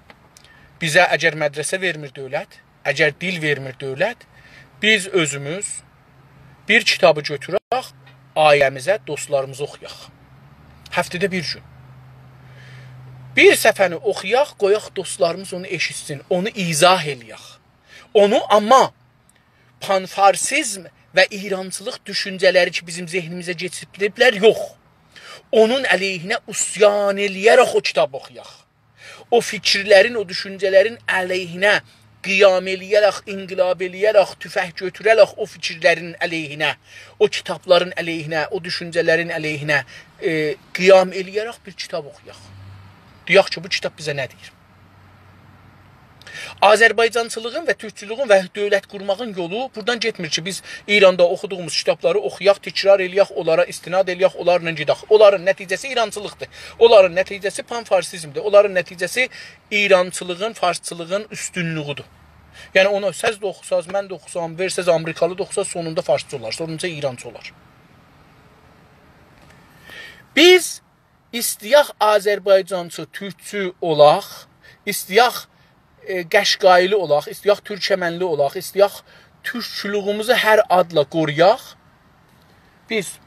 Bizə əgər mədrəsə vermir dövlət, əgər dil vermir dövlət, biz özümüz bir kitabı götürək, ailəmizə, dostlarımızı oxuyaq. Həftədə bir gün. Bir səfəni oxuyaq, qoyaq dostlarımız onu eşitsin, onu izah eləyək. Onu amma panfarsizm və İrançılıq düşüncələri ki, bizim zehnimizə geçiblər, yox. Onun əleyhinə üsyan eləyərək o kitab oxuyaq. O fikirlərin, o düşüncələrin əleyhinə qiyam eləyərək, inqilab eləyərək, tüfəh götürərək o fikirlərin əleyhinə, o kitabların əleyhinə, o düşüncələrin əleyhinə qiyam eləyərək bir kitab oxuyaq. Deyək ki, bu kitab bizə nə deyir? Azərbaycançılığın və türkçülüğün və dövlət qurmağın yolu buradan getmir ki, biz İranda oxuduğumuz kitabları oxuyaq, təkrar eləyək, onlara istinad eləyək, onlarla gedək. Onların nəticəsi İrançılıqdır. Onların nəticəsi panfarsizmdir. Onların nəticəsi İrançılığın, farsçılığın üstünlüğüdür. Yəni onu siz də oxusaz, mən də oxusam, versəz Amerikalı da oxusaz, sonunda farsçı olar, sonunda İrançı olar. Biz istəyək Azərbaycançı, türkçü olaq, istəyək Qəşqaylı olaq, istəyək türkəmənli olaq, istəyək türkçülüğümüzü hər adla qoruyaq, biz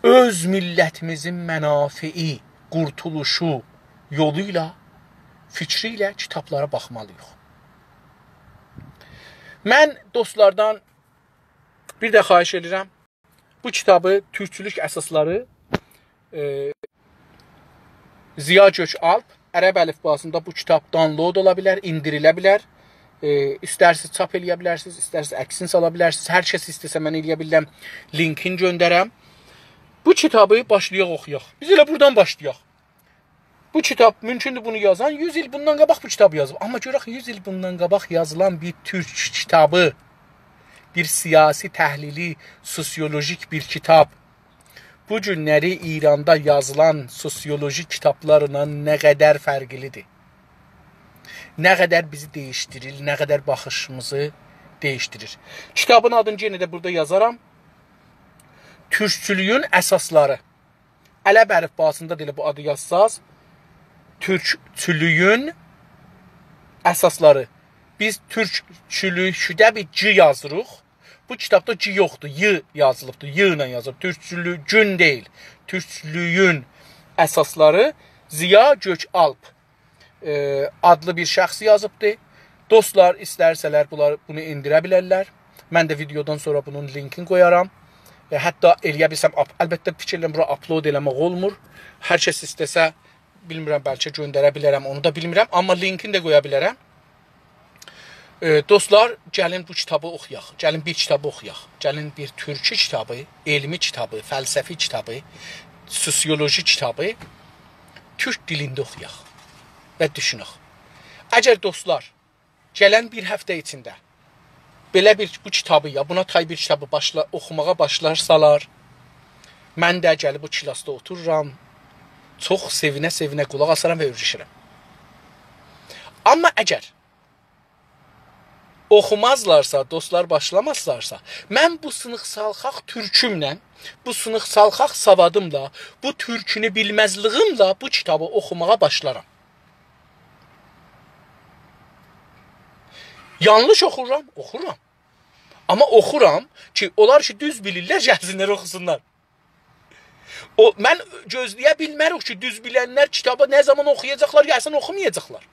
öz millətimizin mənafei, qurtuluşu yolu ilə, fikri ilə kitablara baxmalıyıq. Mən dostlardan bir də xahiş edirəm, bu kitabı Türkçülük əsasları Ziya Gökalp ərəb əlifbasında bu kitab download ola bilər, indirilə bilər. İstərsiniz çap eləyə bilərsiniz, istərsiniz əksini sala bilərsiniz. Hər kəs istəsə mən eləyə bilirəm, linkini göndərəm. Bu kitabı başlayaq oxuyaq. Biz elə buradan başlayaq. Bu kitab, mümkündür bunu yazan 100 il bundan qabaq bu kitabı yazıb. Amma görək 100 il bundan qabaq yazılan bir türk kitabı, bir siyasi təhlili, sosiolojik bir kitab, bu günləri İranda yazılan sosiolojik kitablarla nə qədər fərqlidir. Nə qədər bizi dəyişdirir, nə qədər baxışımızı dəyişdirir. Kitabın adını yenə də burada yazaram. Türkçülüyün əsasları. Ərəb əlifbasında da elə bu adı yazsaz, Türkçülüyün əsasları. Biz türkçülükdə bir C yazırıq. Bu kitabda C yoxdur, Y yazılıbdır, Y ilə yazılıb. Türkçülüyün deyil, Türkçülüyün əsasları Ziya Gökalp adlı bir şəxs yazıbdır. Dostlar istərsələr bunu indirə bilərlər. Mən də videodan sonra bunun linkini qoyaram. Hətta eləyə bilsəm, əlbəttə fikirlə bura upload eləmək olmur. Hər kəs istəsə, bilmirəm, bəlkə göndərə bilərəm, onu da bilmirəm. Amma linkini də qoya bilərəm. Dostlar, gəlin bu kitabı oxuyaq. Gəlin bir kitabı oxuyaq. Gəlin bir türkü kitabı, elmi kitabı, fəlsəfi kitabı, sosioloji kitabı türk dilində oxuyaq və düşünək. Əgər dostlar, gələn bir həftə içində belə bu kitabı ya, buna tay bir kitabı oxumağa başlarsalar, mən də gəlib bu kilasda otururam, çox sevinə-sevinə qulaq asaram və öyrüşürəm. Amma əgər oxumazlarsa, dostlar başlamazlarsa, mən bu sınıq-salxaq türkümlə, bu sınıq-salxaq savadımla, bu türkünü bilməzliyimlə bu kitabı oxumağa başlaram. Yanlış oxuram, oxuram. Amma oxuram ki, onlar ki, düz bilirlər, gəlsinlər, oxusunlar. Mən gözləyə bilmərəm ki, düz bilənlər kitabı nə zaman oxuyacaqlar, gəlsin oxumayacaqlar.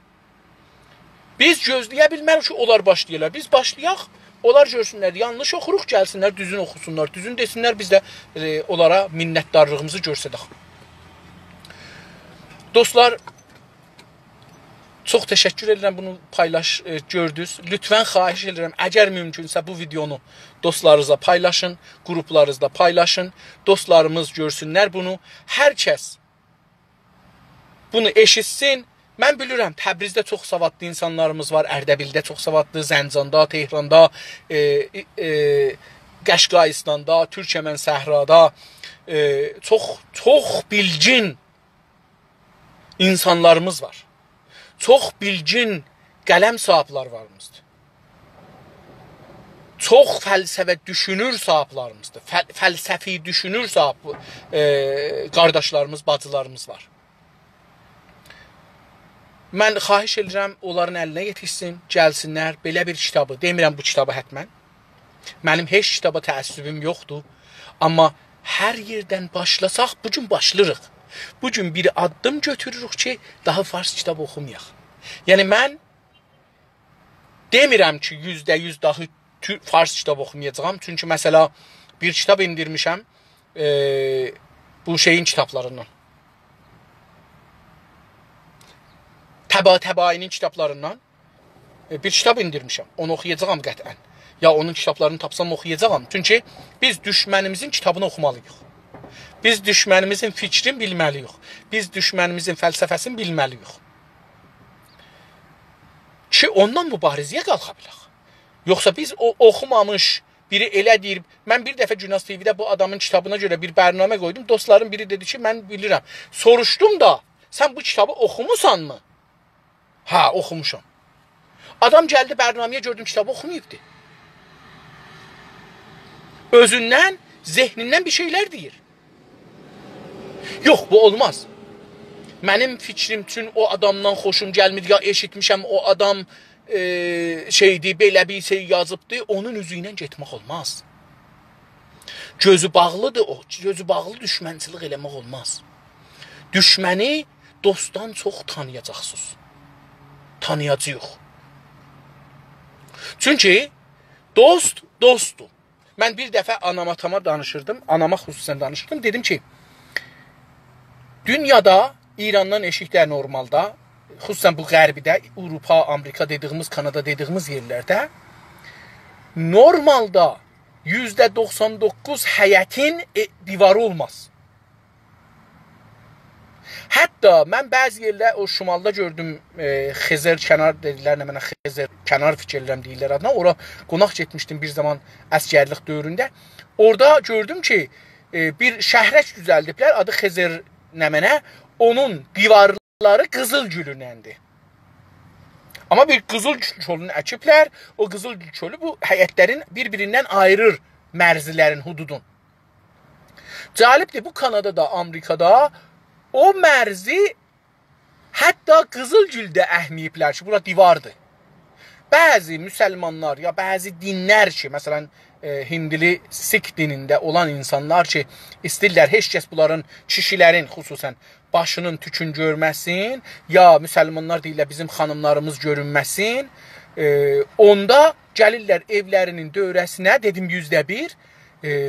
Biz gözləyə bilmərəm ki, onlar başlayırlar. Biz başlayaq, onlar görsünlər, yanlış oxuruq, gəlsinlər, düzün oxusunlar, düzün desinlər, biz də onlara minnətdarlığımızı görsədək. Dostlar, çox təşəkkür edirəm, bunu gördünüz. Lütfən xahiş edirəm, əgər mümkünsə bu videonu dostlarınızla paylaşın, qruplarınızda paylaşın, dostlarımız görsünlər bunu. Hər kəs bunu eşitsin. Mən bilirəm, Təbrizdə çox savadlı insanlarımız var, Ərdəbildə çox savadlı, Zəncanda, Tehranda, Qəşqaistanda, Türkəmən Səhrada çox bilgin insanlarımız var. Çox bilgin qələm sahibləri varımızdır. Çox fəlsəfə düşünür sahiblarımızdır. Fəlsəfi düşünür qardaşlarımız, bacılarımız var. Mən xahiş edirəm, onların əlinə yetişsin, gəlsinlər, belə bir kitabı, demirəm bu kitabı hətmən. Mənim heç kitaba təəssübüm yoxdur. Amma hər yerdən başlasaq, bugün başlayırıq. Bugün bir addım götürürük ki, daha fars kitabı oxumayaq. Yəni, mən demirəm ki, %100 daha fars kitabı oxumayacağam. Çünki, məsələ, bir kitab indirmişəm bu şeyin kitablarından. Təbainin kitablarından bir kitab indirmişəm. Onu oxuyacağam qətən. Ya onun kitablarını tapsam oxuyacağam. Çünki biz düşmənimizin kitabını oxumalıyıq. Biz düşmənimizin fikrini bilməliyik. Biz düşmənimizin fəlsəfəsini bilməliyik. Ki, ondan mübarizəyə qalxa bilək. Yoxsa biz oxumamış biri elə deyir. Mən bir dəfə Günas TV-də bu adamın kitabına görə bir bərnamə qoydum. Dostlarım biri dedi ki, mən bilirəm. Soruşdum da, sən bu kitabı oxumusan mı? Hə, oxumuşam. Adam gəldi bərnaməyə, gördüm kitabı oxumayıbdır. Özündən, zehnindən bir şeylər deyir. Yox, bu olmaz. Mənim fikrim üçün o adamdan xoşum gəlmir, ya eşitmişəm o adam belə bir şey yazıbdır, onun üzü ilə getmək olmaz. Gözü bağlıdır o, gözü bağlı düşmənçilik eləmək olmaz. Düşməni dostdan çox tanıyacaqsınız. Tanıyacağıq. Çünki dost, dostdur. Mən bir dəfə anama danışırdım, anama xüsusən danışırdım, dedim ki, dünyada İrandan eşikdə normalda xüsusən bu qərbidə, Avropa, Amerika dediyimiz, Kanada dediyimiz yerlərdə normalda %99 həyətin divarı olmaz. Hətta mən bəzi yerlər o şimalda gördüm, Xezər kənar dedilər, mənə Xezər kənar fikirlərəm deyirlər adına. Ora qonaq getmişdim bir zaman əsgərlik dövründə. Orada gördüm ki, bir şəhrək düzəldiblər, adı Xezər mənə. Onun divarları qızıl gülünəndir. Amma bir qızıl çölünü əkiblər. O qızıl çölü bu həyətlərin bir-birindən ayırır mərzilərin, hududun. Cəlibdir, bu Kanadada, Amerikada o mərzi hətta qızıl güldə əhmiyiblər ki, bura divardır. Bəzi müsəlmanlar ya bəzi dinlər ki, məsələn, Hindili Sik dinində olan insanlar ki, istəyirlər heç kəs bunların kişilərin xüsusən başının tükün görməsin, ya müsəlmanlar deyirlər bizim xanımlarımız görünməsin, onda gəlirlər evlərinin dövrəsinə, dedim %1,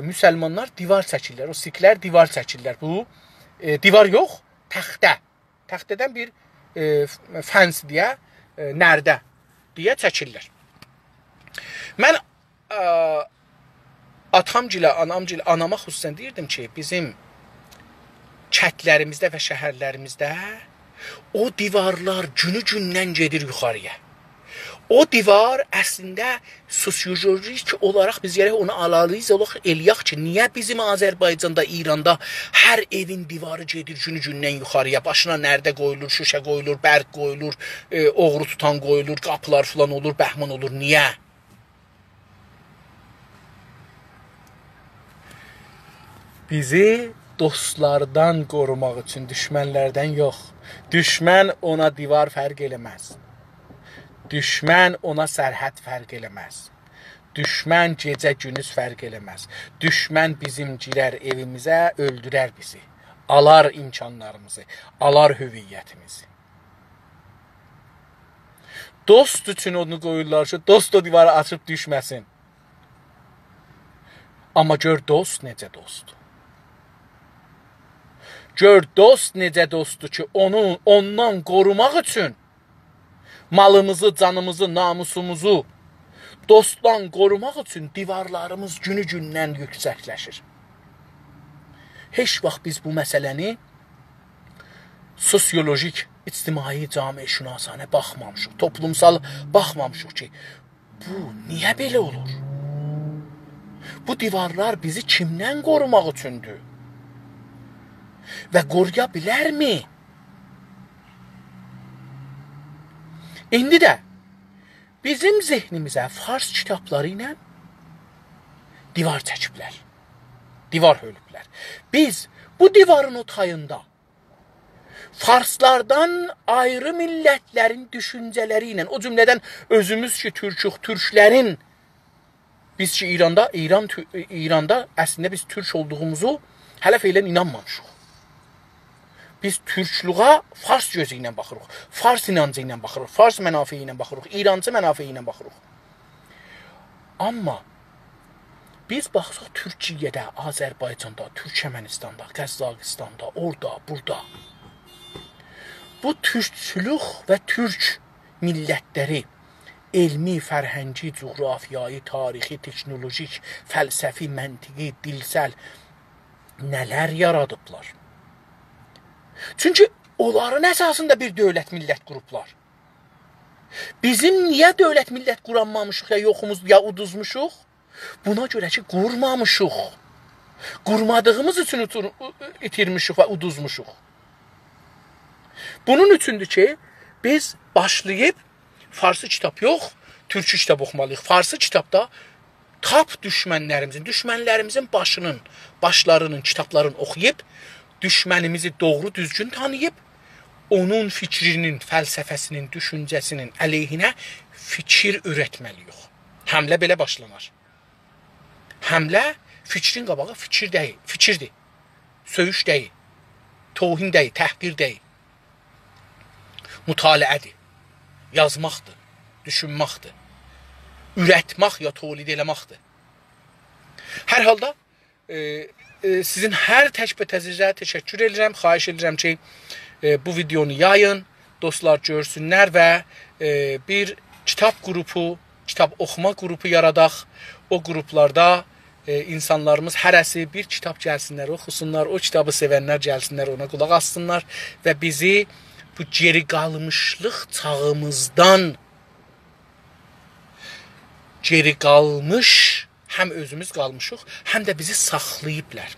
müsəlmanlar divar çəkirlər, o Siklər divar çəkirlər. Bu divar yox, təxtə. Təxtədən bir fəns deyə, nərdə deyə çəkirlər. Mən atamgilə, anamgilə, anama xüsusən deyirdim ki, bizim kətlərimizdə və şəhərlərimizdə o divarlar günü-gündən gedir yuxarıya. O divar əslində sosiolojik olaraq biz gərək onu alalıyız, eləyək ki, niyə bizim Azərbaycanda, İranda hər evin divarı gedir günü-gündən yuxarıya, başına nərdə qoyulur, şüşə qoyulur, bərq qoyulur, oğru tutan qoyulur, qapılar falan olur, bəhman olur, niyə? Bizi dostlardan qorumaq üçün, düşmənlərdən yox. Düşmən ona divar fərq eləməz. Düşmən ona sərhəd fərq eləməz. Düşmən gecə gündüz fərq eləməz. Düşmən bizim girər evimizə, öldürər bizi. Alar imkanlarımızı, alar hüviyyətimizi. Dost üçün onu qoyurlar ki, dost o divarı açıb düşməsin. Amma gör dost necə dostdur. Gör dost necə dostdur ki, onu ondan qorumaq üçün malımızı, canımızı, namusumuzu dostdan qorumaq üçün divarlarımız günü-gündən yüksəkləşir. Heç vaxt biz bu məsələni sosiolojik, ictimai, camiə-şünasanə baxmamışıq, toplumsal baxmamışıq ki, bu niyə belə olur? Bu divarlar bizi kimdən qorumaq üçündür? Və qoruya bilərmi? İndi də bizim zehnimizə fars kitabları ilə divar çəkiblər. Divar hölüblər. Biz bu divarın o tayında farslardan ayrı millətlərin düşüncələri ilə, o cümlədən özümüz ki, türklərin, biz ki, İranda əslində biz türk olduğumuzu hələ feylən inanmamışıq. Biz türkluğa fars gözü ilə baxırıq, fars inancı ilə baxırıq, fars mənafiyi ilə baxırıq, İrancı mənafiyi ilə baxırıq. Amma biz baxsaq Türkiyədə, Azərbaycanda, Türkmənistanda, Qəzzaqistanda, orada, burada bu türkçülük və türk millətləri elmi, fərhəngi, coğrafiyayı, tarixi, teknolojik, fəlsəfi, məntiqi, dilsəl nələr yaradıblar. Çünki onların əsasında bir dövlət millət qurublar. Bizim niyə dövlət millət quranmamışıq ya yoxumuz, ya uduzmuşuq? Buna görə ki, qurmamışıq. Qurmadığımız üçün itirmişik və uduzmuşuq. Bunun üçündür ki, biz başlayıb farsı kitab yox, türkçü kitab oxumalıyıq. Farsı kitabda tap düşmənlərimizin başlarının kitablarını oxuyub, düşmənimizi doğru düzgün tanıyıb, onun fikrinin, fəlsəfəsinin, düşüncəsinin əleyhinə fikir ürətməliyik. Həmlə belə başlanar. Həmlə fikrin qabağı fikirdir. Söyüş deyil, tohin deyil, təhqir deyil. Mütaliədir, yazmaqdır, düşünməkdir, ürətmək ya tolid eləməkdir. Hər halda sizin hər təkbətəzizə təşəkkür edirəm, xahiş edirəm ki, bu videonu yayın, dostlar görsünlər və bir kitab qrupu, kitab oxuma qrupu yaradaq. O qruplarda insanlarımız hərəsi bir kitab gəlsinlər, oxusunlar, o kitabı sevənlər gəlsinlər, ona qulaq assınlar və bizi bu geri qalmışlıq çağımızdan geri qalmış, həm özümüz qalmışıq, həm də bizi saxlayıblar.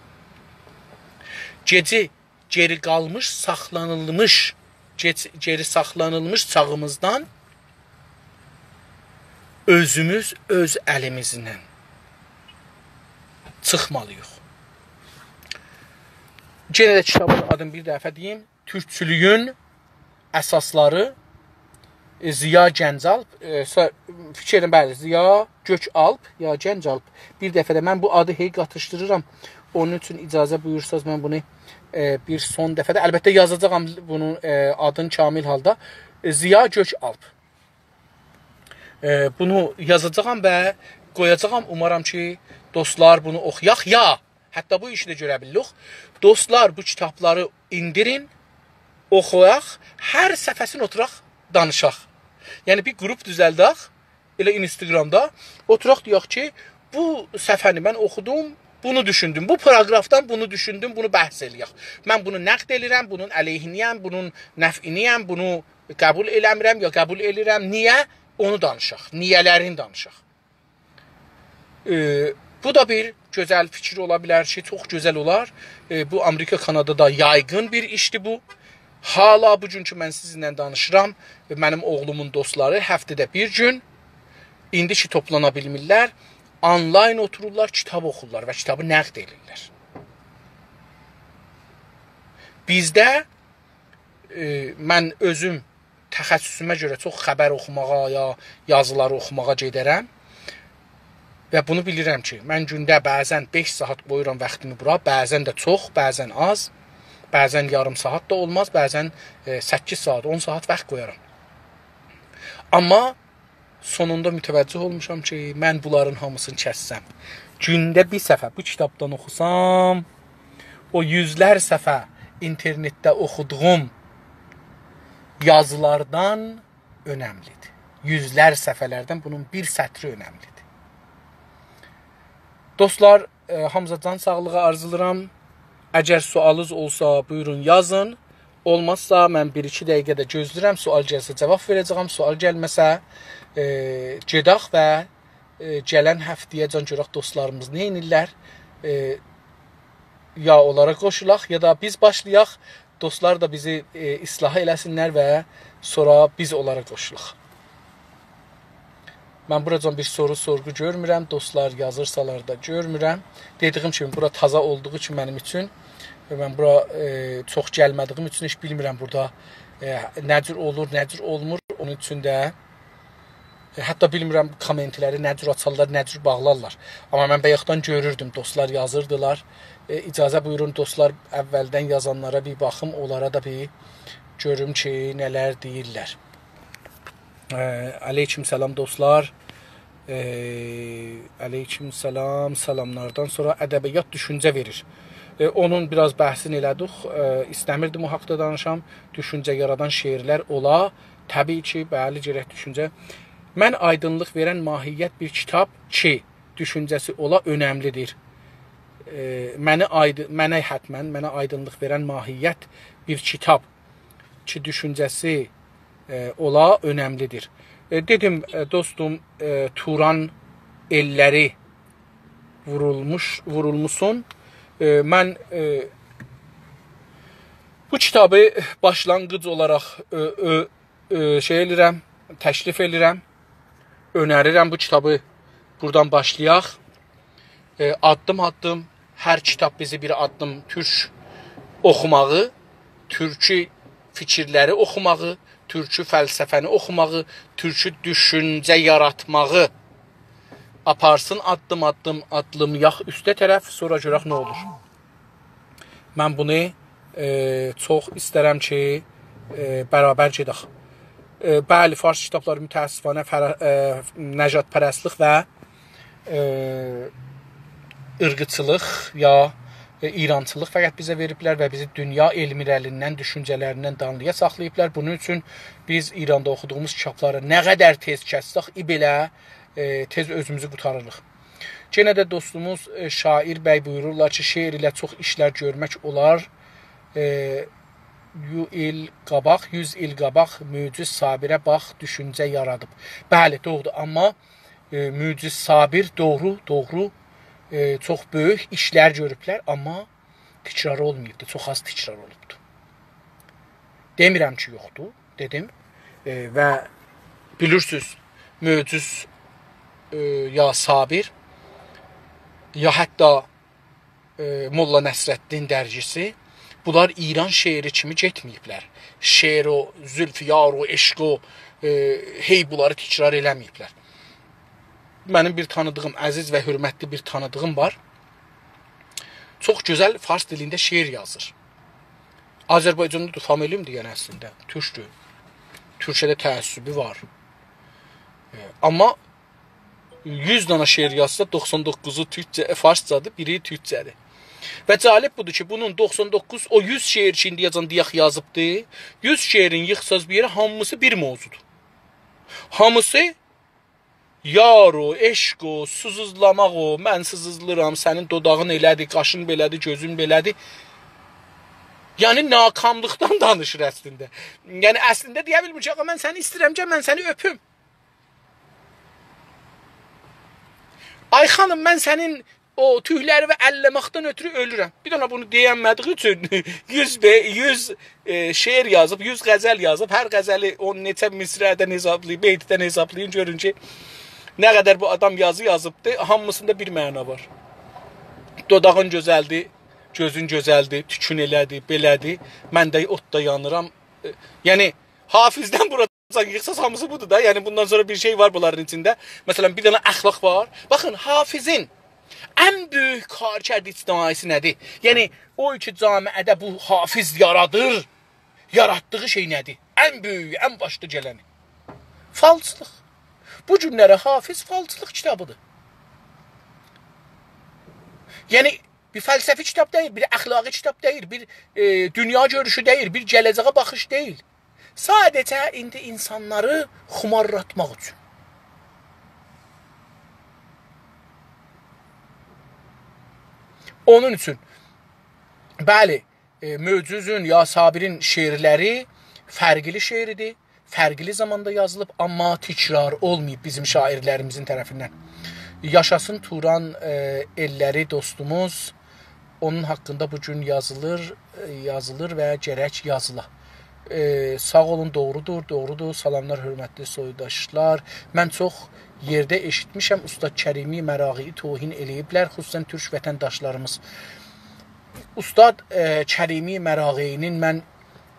Geri qalmış, geri saxlanılmış çağımızdan özümüz öz əlimizlə çıxmalıyıq. Yenə də kitabın adını bir dəfə deyim. Türkçülüyün əsasları Ziya Gəncalp, fikrim bəli, Ziya Gökalp, ya Gəncalp. Bir dəfə də mən bu adı hey qatışdırıram. Onun üçün icazə buyursanız mən bunu bir son dəfə də əlbəttə yazacağam bunun adını kamil halda. Ziya Gökalp. Bunu yazacağam və qoyacağam. Umaram ki, dostlar bunu oxuyaq. Ya, hətta bu işi də görə bilirik. Dostlar bu kitabları indirin, oxuyaq, hər səfəsini oturaq, danışaq. Yəni bir qrup düzəldək, elə Instagramda oturaq deyək ki, bu səfəni mən oxudum, bunu düşündüm, bu paragrafdan bunu düşündüm, bunu bəhs eləyək. Mən bunu nəqd elirəm, bunun əleyhiniyəm, bunun nəf'iniyəm, bunu qəbul eləmirəm ya qəbul elirəm. Niyə? Onu danışaq, niyələrini danışaq. Bu da bir gözəl fikir ola bilər ki, çox gözəl olar. Bu Amerika, Kanadada yaygın bir işdir bu. Hala bugün ki mən sizinlə danışıram, mənim oğlumun dostları həftədə bir gün, indi ki toplana bilmirlər, online otururlar, kitab oxurlar və kitabı nəqd edirlər. Bizdə mən özüm təxəssüsümə görə çox xəbər oxumağa ya yazıları oxumağa gedərəm və bunu bilirəm ki, mən gündə bəzən 5 saat qoyuram vaxtımı bura, bəzən də çox, bəzən az. Bəzən yarım saat da olmaz, bəzən 8 saat, 10 saat vaxt qoyaram. Amma sonunda mütəvəccüh olmuşam ki, mən bunların hamısını kəssəm. Gündə bir səfə bu kitabdan oxusam, o yüzlər səfə internetdə oxuduğum yazılardan önəmlidir. Yüzlər səfələrdən bunun bir sətri önəmlidir. Dostlar, hamıza can sağlığı arzulayıram. Əgər sualınız olsa, buyurun yazın. Olmazsa, mən 1-2 dəqiqədə gözləyirəm. Sual gəlsə cavab verəcəyəm. Sual gəlməsə, gedək və gələn həftəyə can görək dostlarımız nə edirlər. Ya onlara qoşulaq, ya da biz başlayaq. Dostlar da bizi islah eləsinlər və sonra biz onlara qoşulaq. Mən buracan bir sorgu görmürəm. Dostlar yazırsalar da görmürəm. Dediyim kimi, bura taza olduğu üçün mənim üçün və mən bura çox gəlmədiyim üçün heç bilmirəm burada nə cür olur, nə cür olmur. Onun üçün də hətta bilmirəm kommentləri nə cür açarlar, nə cür bağlarlar. Amma mən bayaqdan görürdüm, dostlar yazırdılar. İcazə buyurun dostlar, əvvəldən yazanlara bir baxım, onlara da bir görüm ki, nələr deyirlər. Aleyküm salam dostlar. Aleyküm salam. Salamlardan sonra ədəbiyyat düşüncə verir. Onun biraz bəhsini elədik. İstəmirdim o haqda danışam. Düşüncə yaradan şeirlər ola. Təbii ki, bəli, gərək düşüncə. Mən aydınlıq verən mahiyyət bir kitab ki, düşüncəsi ola önəmlidir. Mənə aydınlıq verən mahiyyət bir kitab ki, düşüncəsi ola önəmlidir. Dedim dostum, Turan elləri vurulmuşsun. Mən bu kitabı başlanğıc olaraq təklif edirəm. Önərirəm bu kitabı buradan başlayaq. Addım-addım hər kitab bizi bir addım türk oxumağı, türkü fikirləri oxumağı, türkü fəlsəfəni oxumağı, türkü düşüncə yaratmağı aparsın addım-addım adlayaq üstə tərəf, sonra görək nə olur. Mən bunu çox istərəm ki, bərabər gedək. Bəli, fars kitabları mütəəssifanə nəcatpərəstlik və ırqıçılıq ya İrançılıq fəqət bizə veriblər və bizi dünya elmirəlindən, düşüncələrindən danlıya saxlayıblar. Bunun üçün biz İranda oxuduğumuz kitabları nə qədər tez kəssək, belə tez özümüzü qurtarırıq. Yenə də dostumuz Şair bəy buyururlar ki, şeir ilə çox işlər görmək olar. 100 il qabaq Müciz Sabirə bax, düşüncə yaradıb. Bəli, doğrudur, amma Müciz Sabir doğru, çox böyük işlər görüblər, amma təkrar olmayıbdır, çox az təkrar olubdur. Demirəm ki, yoxdur, dedim və bilirsiniz, Müciz ya Sabir, ya hətta Molla Nəsrəddin dərgisi, bunlar İran şeiri kimi getməyiblər. Şeir o, zülfiyar o, eşq o, hey bunları təkrar eləməyiblər. Mənim bir tanıdığım, əziz və hörmətli bir tanıdığım var. Çox gözəl fars dilində şeir yazır. Azərbaycanlıdır, familiyumdur yəni əslində, türkdür. Türkçədə təəssübü var. Amma 100 dana şeir yazsa 99'u türkçə, farscadır, biri türkçədir. Və cəlib budur ki, bunun 99, o 100 şeir ki, indiyəcən deyək yazıbdır. 100 şeirin yıxsaz bir yeri, hamısı bir mövzudur. Hamısı yar o, eşq o, suzuzlamaq o, mən sızızlıram, sənin dodağın elədir, qaşın belədir, gözün belədir. Yəni, nakamlıqdan danışır əslində. Yəni, əslində deyə bilmir ki, mən səni istəyirəm ki, mən səni öpüm. Ay xanım, mən sənin o tüyləri və əlləməkdən ötürü ölürəm. Bir dana bunu deyənmədiği üçün 100 şeir yazıb, 100 qəzəl yazıb, hər qəzəli onu neçə misrədən hesablayıb, beytdən hesablayın, görün ki, nə qədər bu adam yazı yazıbdır, hamısında bir məna var. Dodağın gözəldir, gözün gözəldir, tükün elədir, belədir, mən də otda yanıram. Yəni, Hafizdən buradan yıxsaz hamısı budur da, yəni bundan sonra bir şey var bunların içində. Məsələn, bir dana əxlaq var. Baxın, Hafizin ən böyük karkərdi ictimaisi nədir? Yəni, o iki camiədə bu Hafiz yaradır, yaratdığı şey nədir? Ən böyük, ən başda gələni. Falçılıq. Bu günlərə Hafiz falçılıq kitabıdır. Yəni, bir fəlsəfi kitab deyil, bir əxlaqi kitab deyil, bir dünya görüşü deyil, bir gələcəyə baxış deyil. Sadəcə indi insanları xumarlatmaq üçün. Onun üçün, bəli, Mücizün ya Sabirin şeirləri fərqli şeiridir, fərqli zamanda yazılıb, amma təkrar olmayıb bizim şairlərimizin tərəfindən. Yaşasın Turan elləri dostumuz, onun haqqında bugün yazılır və gərək yazıla. Sağ olun, doğrudur. Salamlar, hörmətli soydaşlar. Mən çox yerdə eşitmişəm, Ustad Kərimi Məraği tohin eləyiblər, xüsusən türk vətəndaşlarımız. Ustad Kərimi Mərağinin mən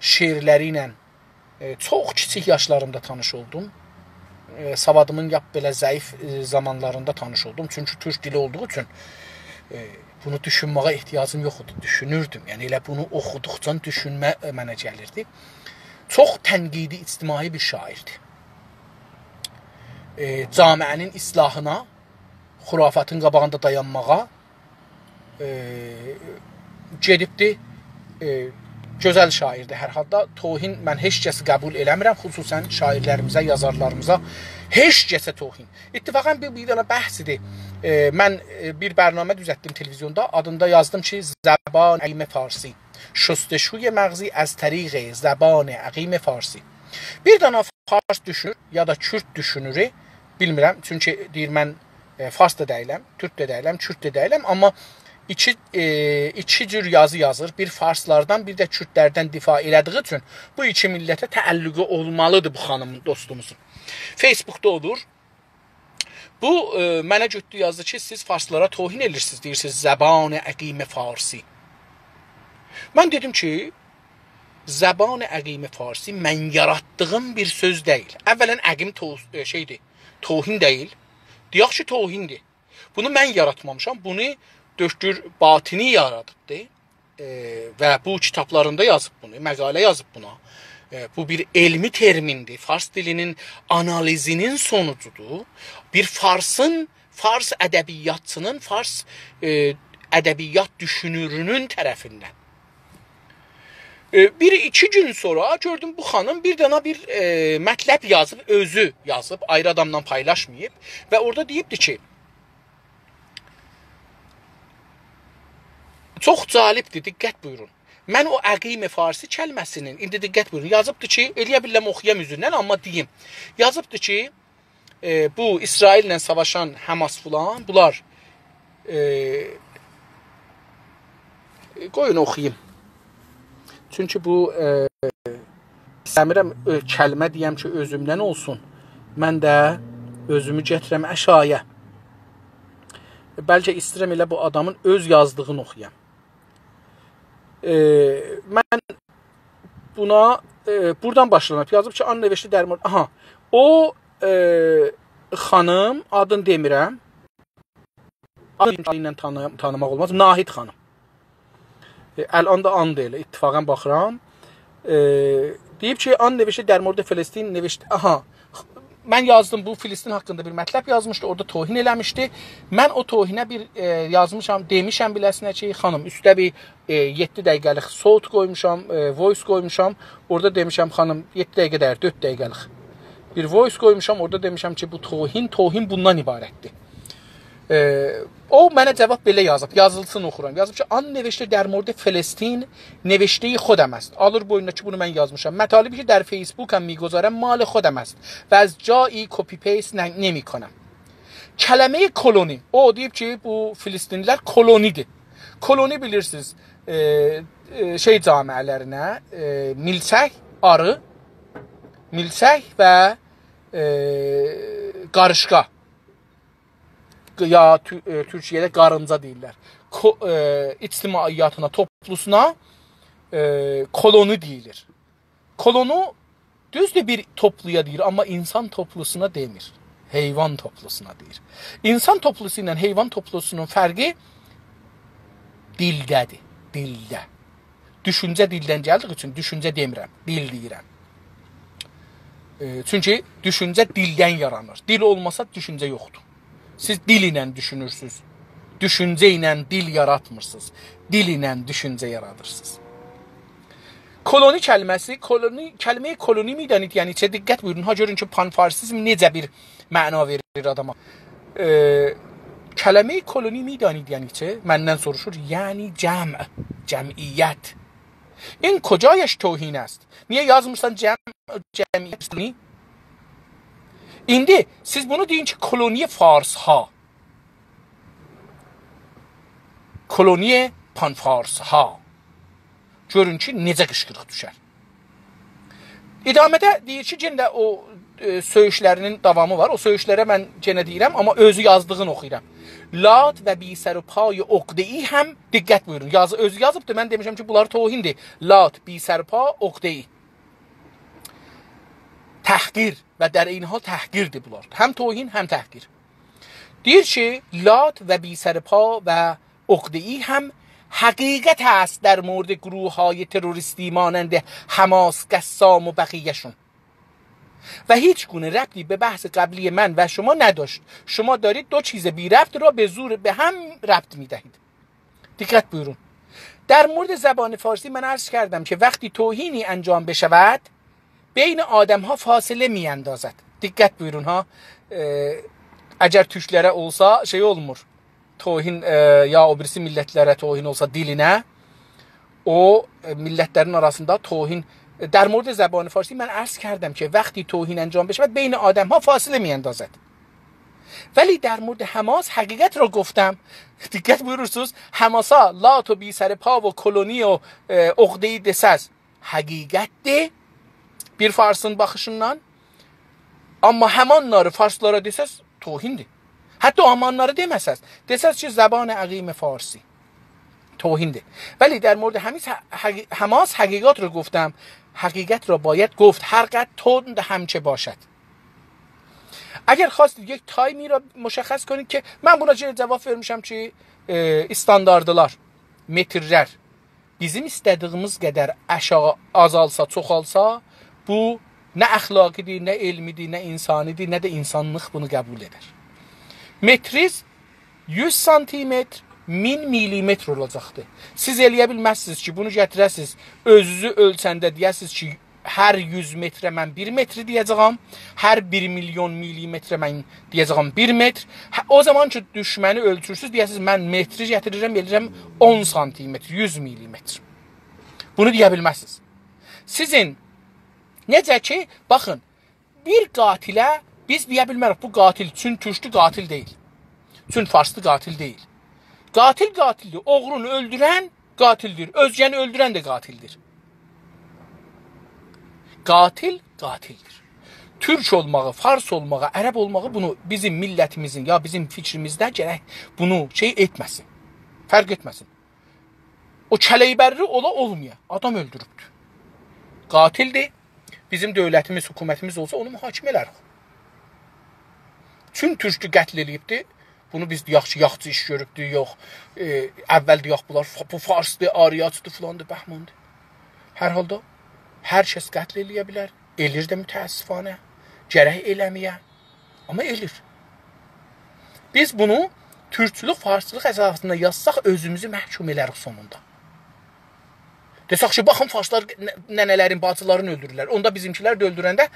şeirləri ilə çox kiçik yaşlarımda tanış oldum. Savadımın belə zəif zamanlarında tanış oldum. Çünki türk dili olduğu üçün bunu düşünməyə ehtiyacım yox idi. Düşünürdüm. Yəni elə bunu oxuduqca düşünmə mənə gəlirdi. Çox tənqidi ictimai bir şairdir. Camiənin islahına, xurafatın qabağında dayanmağa gedibdi. Gözəl şairdir hər halda. Tohin mən heç kəsi qəbul eləmirəm, xüsusən şairlərimizə, yazarlarımıza. Heç kəsə tohin. İttifaqən bir dənə bəhs idi. Mən bir bərnamə düzəltdim televizyonda. Adında yazdım ki, Zəban əqim Farsi. Şustəşuy məğzi az təriq Zəban əqim Farsi. Bir dənə fars düşünür ya da kürd düşünürü bilmirəm. Çünki deyir mən fars da deyiləm, türk da deyiləm, kürd da deyiləm, amma iki cür yazı yazır. Bir farslardan, bir də kürdlərdən difa elədiyi üçün bu iki millətə təəllüqü olmalıdır bu xanımın, dostumuzun. Facebookda olur. Bu mənə götdü yazdı ki, siz farslara tohin edirsiniz, deyirsiniz Zəban-ı əqim Farsi. Mən dedim ki, Zəban-ı əqim Farsi mən yaratdığım bir söz deyil. Əvvələn əqim tohin deyil. Deyək ki, tohindir. Bunu mən yaratmamışam. Bunu Döşgür Batini yaradıbdır və bu kitablarında yazıb bunu, məqalə yazıb buna. Bu bir elmi termindir. Fars dilinin analizinin sonucudur. Bir Fars ədəbiyyatçının, Fars ədəbiyyat düşünürünün tərəfindən. Bir-iki gün sonra gördüm bu xanım bir dana bir mətləb yazıb, özü yazıb, ayrı adamdan paylaşmayıb və orada deyibdi ki, çox cəlibdir, diqqət buyurun. Mən o əqim-i farsi kəlməsinin, indi diqqət buyurun, yazıbdı ki, eləyə biləm oxuyam üzündən, amma deyim. Yazıbdı ki, bu İsraillə savaşan Həmas filan, bunlar qoyun oxuyayım. Çünki bu istəmirəm kəlmə deyəm ki, özümdən olsun. Mən də özümü gətirəm əşaya. Bəlkə istəyirəm elə bu adamın öz yazdığını oxuyam. Mən buna buradan başlamaq yazıb ki, An Neveşti Dərmor. Aha. O xanım, adını demirəm. Adını tanımaq olmaz. Nahid xanım. Əl-an da and elə, ittifaqən baxıram. Deyib ki, An Neveşti Dərmorda Filistin Neveşti. Aha. Mən yazdım, bu Filistin haqqında bir mətləb yazmışdı, orada tohin eləmişdi. Mən o tohinə bir yazmışam, demişəm biləsinə ki, xanım, üstə bir 7 dəqiqəlik sout qoymuşam, voice qoymuşam. Orada demişəm, xanım, 7 dəqiqə dəyər, 4 dəqiqəlik. Bir voice qoymuşam, orada demişəm ki, bu tohin bundan ibarətdir. O mənə cavab belə yazıb, yazılsın oxuram. Yazıb ki, An Neveşti Dərmorda Filistin Neveşteyi خودم است. Alır boyuna ki, bunu mən yazmışam. Mətalibi ki, در فیسبوکم میگذارم مال خودم است و از جایی کپی پیست نمیکنم. Kələmə koloni. O deyib ki, bu Filistinlilər kolonidir. Koloni bilirsiniz, camiələrinə milçək, arı, milçək və qarışqa. Ya Türkiyədə qarınca deyirlər. İctimaiyyatına, toplusuna koloni deyilir. Kolonu düzdür bir topluya deyir, amma insan toplusuna demir. Heyvan toplusuna deyir. İnsan toplusu ilə heyvan toplusunun fərqi dildədir. Dildə. Düşüncə dildən gəldiyi üçün düşüncə demirəm, dil deyirəm. Çünki düşüncə dildən yaranır. Dil olmasa düşüncə yoxdur. Siz dil ilə düşünürsünüz. Düşüncə ilə dil yaratmırsınız. Dil ilə düşüncə yaradırsınız. Koloni kəlməsi, kəlməyi koloni miydənid? Yəni, diqqət buyurun, ha görün ki, panfarsizm necə bir məna verir adama. Kəlməyi koloni miydənid? Yəni, məndən soruşur. Yəni, cəmiyyət. این کجایش توهین است؟ Niye yazmışsan cəmiyyət? İndi siz bunu deyin ki, koloniye Farsha. Koloniye Panfarsha. Görün ki, necə qışqırıq düşər. İdamədə deyir ki, yenə o söyüşlərinin davamı var. O söyüşlərə mən yenə deyirəm, amma özü yazdığını oxuyuram. Lat və bisərpay oqdeyi həm, diqqət buyurun, özü yazıbdır, mən demişəm ki, bunlar tohindir. Lat, bisərpa, oqdeyi. Təhqir və در این حال təhqirdir bunlar. Həm tohin, həm təhqir. Deyir ki, lat və bisərpa və oqdeyi həm حقیقت است در مورد گروه های تروریستی مانند حماس، قسام و بقیهشون و هیچ گونه ربطی به بحث قبلی من و شما نداشت. شما دارید دو چیز بی ربط را به زور به هم ربط میدهید. دقت بگیرید. در مورد زبان فارسی من عرض کردم که وقتی توهینی انجام بشود بین آدم ها فاصله میاندازد. دقت buyurun ha. Əgər türklərə olsa şey olmur. Tohin ya o birisi millətlərə tohin olsa dilinə, o millətlərin arasında tohin در مورد زبان فارسی من عرض کردم که وقتی توهین انجام بشود بین آدم ها فاصله میاندازد. ولی در مورد حماس حقیقت را گفتم. دقت buyurursunuz. حماسا لات و بی سر پا و koloni و عقده دساز həqiqətdir bir Farsın baxışından. Amma həmanları Farslara desəz tohindir. Hətta o hamanları deməsəz, desəz ki زبان عقیم فارسی توهینده. ولی در مورد حماس حقیقت رو گفتم. حقیقت را باید گفت هر قدر تند هم چه باشد. اگر خواستید یک تایمی را مشخص کنید که من buna cavab vermişəm ki, standardılar, metrlər bizim istədiyimiz qədər aşağı azalsa, çoxalsa, bu nə əxlaqidir, nə elmidir, nə insanidir, nə də insanlıq bunu qəbul edər. Metriz 100 santimetr, 1000 milimetr olacaqdır. Siz eləyə bilməzsiniz ki, bunu gətirəsiniz, özünüzü ölçəndə deyəsiniz ki, hər 100 metrə mən 1 metr deyəcəyəm, hər 1 milyon milimetrə mən deyəcəyəm 1 metr. O zaman ki, düşməni ölçürsüz, deyəsiniz, mən metri gətirirəm, eləyirəm 10 santimetr, 100 milimetr. Bunu deyə bilməzsiniz. Sizin, necə ki, baxın, bir qatilə biz deyə bilmərik, bu qatil, çün türkdü qatil deyil. Çün farslı qatil deyil. Qatil qatildir, oğrunu öldürən qatildir, özgəni öldürən də qatildir. Qatil qatildir. Türk olmağı, fars olmağı, ərəb olmağı bunu bizim millətimizin ya bizim fikrimizdə gərək bunu etməsin. Fərq etməsin. O kələkbərli ola olmaya. Adam öldürübdür. Qatildir. Bizim dövlətimiz, hökumətimiz olsa onu mühakimə edərik. Çün türkü qətl eləyibdir. Bunu biz deyək ki, yaxçı iş görübdür, yox. Əvvəl deyək bunlar, bu farsdır, ariyaçıdır, filandır, bəhmandır. Hər halda hər kəs qətl eləyə bilər. Elir də mütəəssifanə. Gərək eləməyə. Amma elir. Biz bunu türkçülük, farslılıq əsasında yazsaq özümüzü məhkum elərik sonunda. Desək ki, baxın, farslar nənələrin, bacılarını öldürürlər. Onda bizimkilər də öldürəndə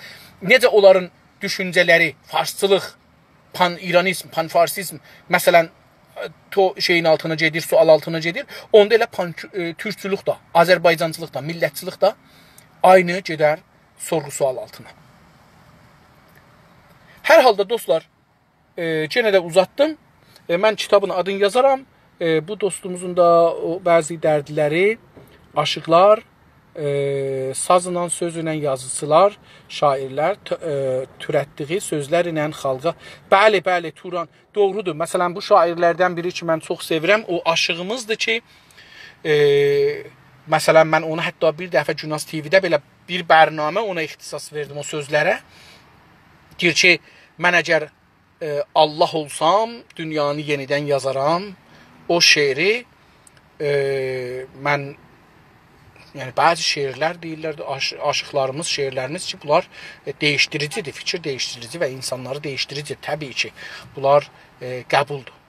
necə onların düşüncələri, farsçılıq, pan-İranizm, pan-farsizm, məsələn, şeyin altına gedir, sual altına gedir. Onda elə türkçülük da, Azərbaycancılıq da, millətçilik da aynı gedər sorğu-sual altına. Hər halda dostlar, yenə də uzatdım. Mən kitabın adını yazaram. Bu dostumuzun da bəzi dərdləri, aşıqlar, sazla, sözlə yazıcılar, şairlər türətdiyi sözlər ilə xalqa. Bəli, Turan, doğrudur. Məsələn, bu şairlərdən biri ki, mən çox sevirəm. O aşığımızdır ki, məsələn, mən onu hətta bir dəfə Günas TV-də belə bir bərnamə ona ixtisas verdim o sözlərə. Deyir ki, mən əgər Allah olsam, dünyanı yenidən yazaram. O şeiri mən, yəni bəzi şeirlər deyirlər, aşıqlarımız, şeirlərimiz ki, bunlar dəyişdiricidir, fikir dəyişdirici və insanları dəyişdiricidir. Təbii ki, bunlar qəbuldur.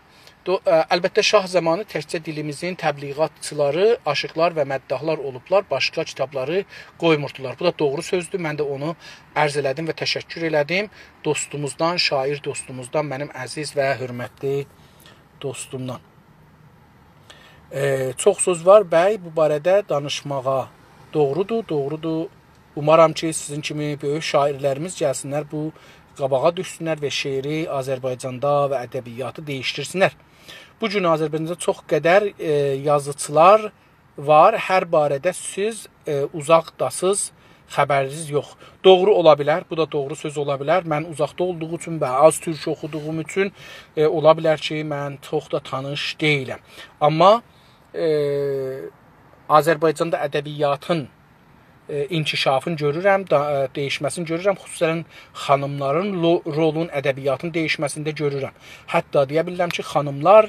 Əlbəttə, şah zamanı təkcə dilimizin təbliğatçıları, aşıqlar və məddahlar olublar, başqa kitabları qoymurdular. Bu da doğru sözdür. Mən də onu ərz elədim və təşəkkür elədim. Dostumuzdan, şair dostumuzdan, mənim əziz və hörmətli dostumdan. Çox söz var, bəy, bu barədə danışmağa. Doğrudur. Umaram ki, sizin kimi böyük şairlərimiz gəlsinlər, bu qabağa düşsünlər və şeiri Azərbaycanda və ədəbiyyatı dəyişdirsinlər. Bu gün Azərbaycanda çox qədər yazıçılar var. Hər barədə siz uzaqdasız, xəbəriniz yox. Doğru ola bilər, bu da doğru söz ola bilər. Mən uzaqda olduğu üçün və az türk oxuduğum üçün ola bilər ki, mən çox da tanış deyiləm. Amma Azərbaycanda ədəbiyyatın inkişafını görürəm, dəyişməsini görürəm. Xüsusən xanımların rolun ədəbiyyatın dəyişməsində görürəm. Hətta deyə bilirəm ki, xanımlar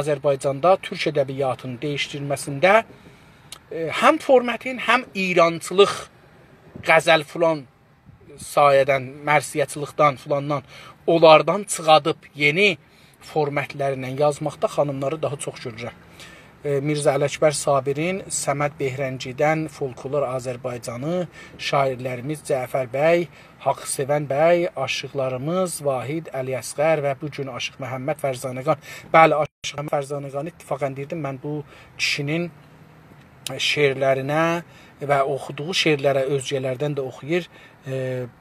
Azərbaycanda türk ədəbiyyatının dəyişdirilməsində həm formətin, həm İrançılıq, qəzəl filan sayədən, mərsiyyəçilikdən filandan, onlardan çıxadıb yeni formətlərlə yazmaqda xanımları daha çox görürəm. Mirzə Ələkbər Sabirin, Səməd Behrəngidən Folklor Azərbaycanı, şairlərimiz Cəfər bəy, Haqsevən bəy, aşıqlarımız Vahid Əliyəsqər və bu gün Aşıq Məhəmməd Fərzanəqan. Bəli, Aşıq Məhəmməd Fərzanəqanı ittifaqən deyirdim. Mən bu kişinin şeirlərinə və oxuduğu şeirlərə özgələrdən də oxuyur.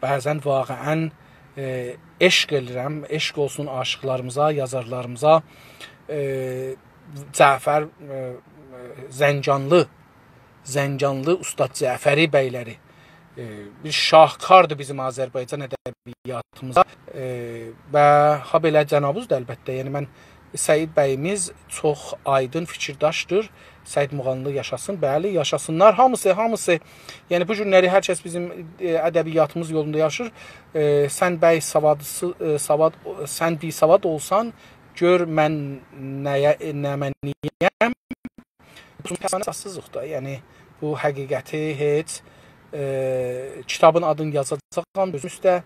Bəzən vaqəən eşq edirəm, eşq olsun aşıqlarımıza, yazarlarımıza. Cəfər Zəncanlı Ustad Cəfəri bəyləri bir şahkardır bizim Azərbaycan ədəbiyyatımıza və ha belə cənabız da əlbəttə. Yəni mən Səid bəyimiz çox aydın fikirdaşdır. Səid Muğanlı yaşasın. Bəli, yaşasınlar hamısı. Yəni bu günləri hər kəs bizim ədəbiyyatımız yolunda yaşır. Sən bəy sən bir savad olsan, gör mən nəyəm. Bu əsassızlıq da. Yəni bu həqiqəti heç kitabın adını yazacağam. Özüm üstə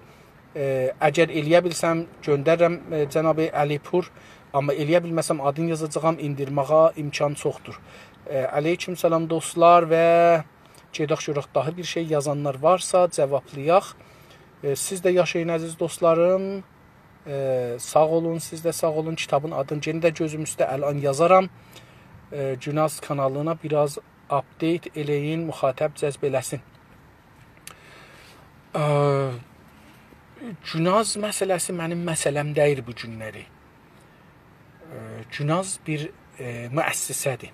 əgər eləyə bilsəm göndərirəm cənab-ı Əlipur. Amma eləyə bilməsəm adını yazacağam, indirməyə imkan çoxdur. Aleyküm salam dostlar və gedək görək daha bir şey yazanlar varsa cavablayaq. Siz də yaşayın əziz dostlarım. Sağ olun, siz də sağ olun. Kitabın adını yenə də gözüm üstə əlan yazaram. Cünaz kanalına biraz update eləyin, müxatəb cəzb eləsin. Cünaz məsələsi mənim məsələm deyil bu günləri. Cünaz bir müəssisədir.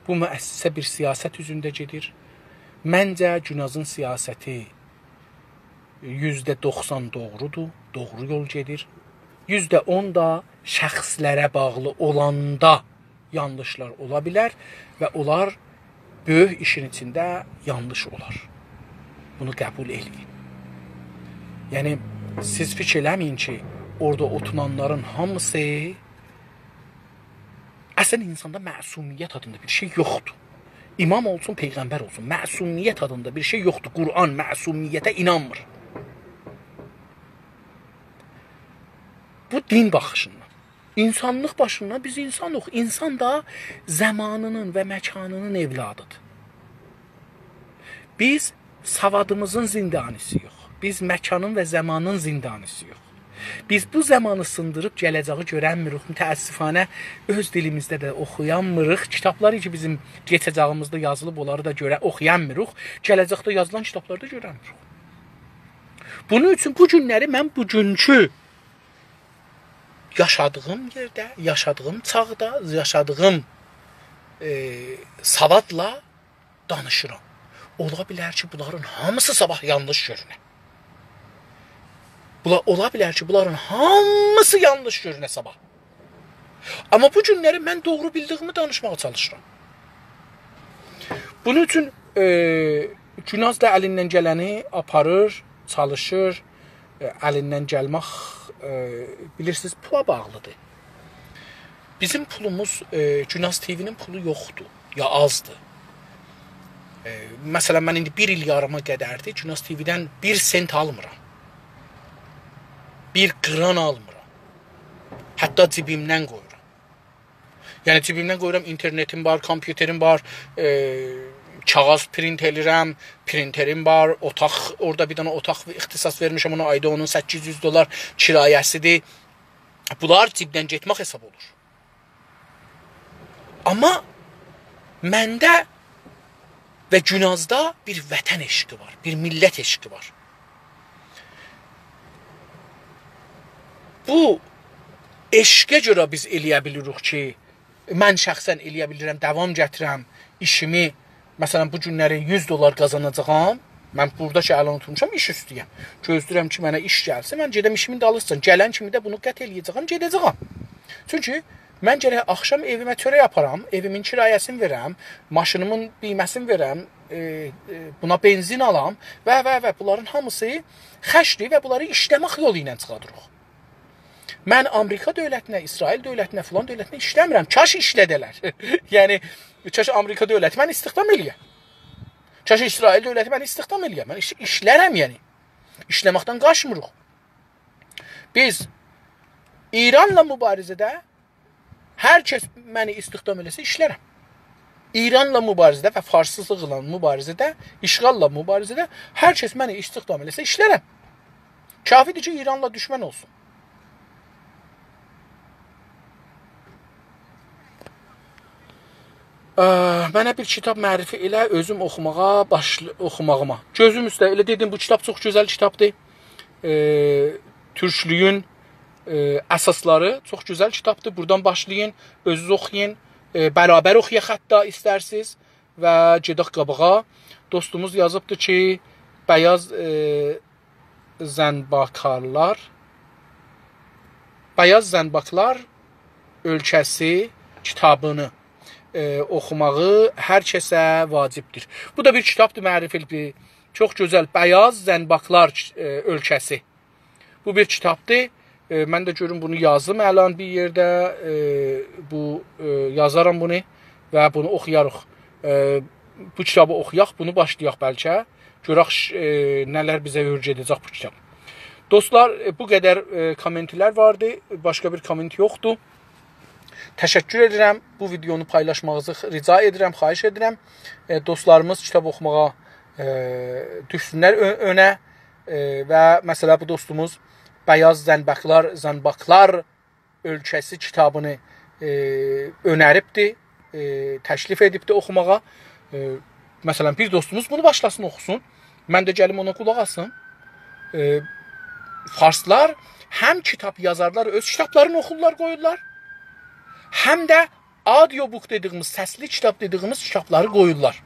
Bu müəssisə bir siyasət üzündə gedir. Məncə Cünazın siyasəti %90 doğrudur, doğru yol gedir. %10 da şəxslərə bağlı olanda yanlışlar ola bilər və onlar böyük işin içində yanlış olar. Bunu qəbul edin. Yəni, siz fikir eləməyin ki, orada oturanların hamısı əslən insanda məsumiyyət adında bir şey yoxdur. İmam olsun, peyğəmbər olsun, məsumiyyət adında bir şey yoxdur. Quran məsumiyyətə inanmır. Bu din baxışından. İnsanlıq başından biz insanıq. İnsan da zamanının və məkanının evladıdır. Biz savadımızın zindanısıyıq. Biz məkanın və zamanın zindanısıyıq. Biz bu zamanı sındırıb gələcəyi görənmirik. Mütəəssifanə öz dilimizdə də oxuyanmırıq. Kitabları ki bizim geçəcəyimizdə yazılıb onları da oxuyanmırıq. Gələcəkdə yazılan kitabları da görənmirik. Bunun üçün bu günləri mən bugünkü yaşadığım yerdə, yaşadığım çağda, yaşadığım savadla danışıram. Ola bilər ki, bunların hamısı sabah yanlış görünə. Ola bilər ki, bunların hamısı yanlış görünə sabah. Amma bu günləri mən doğru bildiyimi danışmağa çalışıram. Bunun üçün Cünaz da əlindən gələni aparır, çalışır. Əlindən gəlmək, bilirsiniz, pula bağlıdır. Bizim pulumuz, Cünaz TV'nin pulu yoxdur, ya azdır. Məsələn, mən indi 1 il yarıma qədərdir, Cünaz TV'dən 1 sent almıram. 1 qıran almıram. Hətta cibimdən qoyuram. Yəni cibimdən qoyuram, internetim var, kompüterim var, kağız print elirəm, printerim var, otaq, orada bir dənə otaq ixtisas vermişəm, ona ayda onun $800 kirayəsidir. Bunlar cibdən getmək hesab olur. Amma məndə və Cünazda bir vətən eşqi var, bir millət eşqi var. Bu eşqə görə biz eləyə bilirik ki, mən şəxsən eləyə bilirəm, davam gətirəm, işimi, məsələn, bu günləri $100 qazanacağam, mən burada ki, əlan tutmuşam, iş üstüyəm. Gözləyirəm ki, mənə iş gəlsin, mən gedəm işimin dalısın, gələn kimi də bunu qət eləyəcəyəm, gedəcəyəm. Çünki mən gərək axşam evimə çörək aparam, evimin kirayəsini verəm, maşınımın qiyməsini verəm, buna benzin alam və bunların hamısı xərcdir və bunları işləmək yolu ilə çıxadırıq. Mən Amerika dövlətinə, İsrail dövlətinə, filan dövlətinə işləmirəm. Kaş işlədələr. Yəni, kaş Amerika dövləti mən istihdam eləyəm. Kaş İsrail dövləti mən istihdam eləyəm. Mən işlərəm, yəni. İşləməkdən qaçmırıq. Biz İranla mübarizədə hər kəs məni istihdam eləsə işlərəm. İranla mübarizədə və farsızlıqla mübarizədə, işğalla mübarizədə hər kəs məni istihdam eləsə işlərəm. Kafidir ki, İranla düşmən olsun. Mənə bir kitab mərifi elə özüm oxumağıma. Gözüm üstə, elə dedim, bu kitab çox gözəl kitabdır. Türklüyün əsasları çox gözəl kitabdır. Buradan başlayın, özünüz oxuyun, bərabər oxuyaq hətta istərsiniz və gedək qabağa. Dostumuz yazıbdır ki, Bəyaz Zənbaqlar ölkəsi kitabını oxumağı hər kəsə vacibdir. Bu da bir kitabdır, mərifildir. Çox gözəl. Bəyaz Zənbaqlar ölkəsi. Bu bir kitabdır. Mən də görüm bunu yazdım əlan bir yerdə. Yazaram bunu və bunu oxuyarıq. Bu kitabı oxuyaq, bunu başlayaq bəlkə. Görək nələr bizə öyrədəcək bu kitab. Dostlar, bu qədər kommentlər vardı. Başqa bir komment yoxdur. Təşəkkür edirəm. Bu videonu paylaşmağınızı rica edirəm, xahiş edirəm. Dostlarımız kitab oxumağa düşsünlər önə və məsələ bu dostumuz Bəyaz Zənbaqlar ölkəsi kitabını önəribdi, təklif edibdi oxumağa. Məsələn, bir dostumuz bunu başlasın oxusun. Mən də gəlim ona qulaq asım. Farslar həm kitab yazarlar öz kitablarını oxurlar, qoyurlar. Həm də audiobook dediyimiz, səsli kitab dediyimiz kitabları qoyurlar.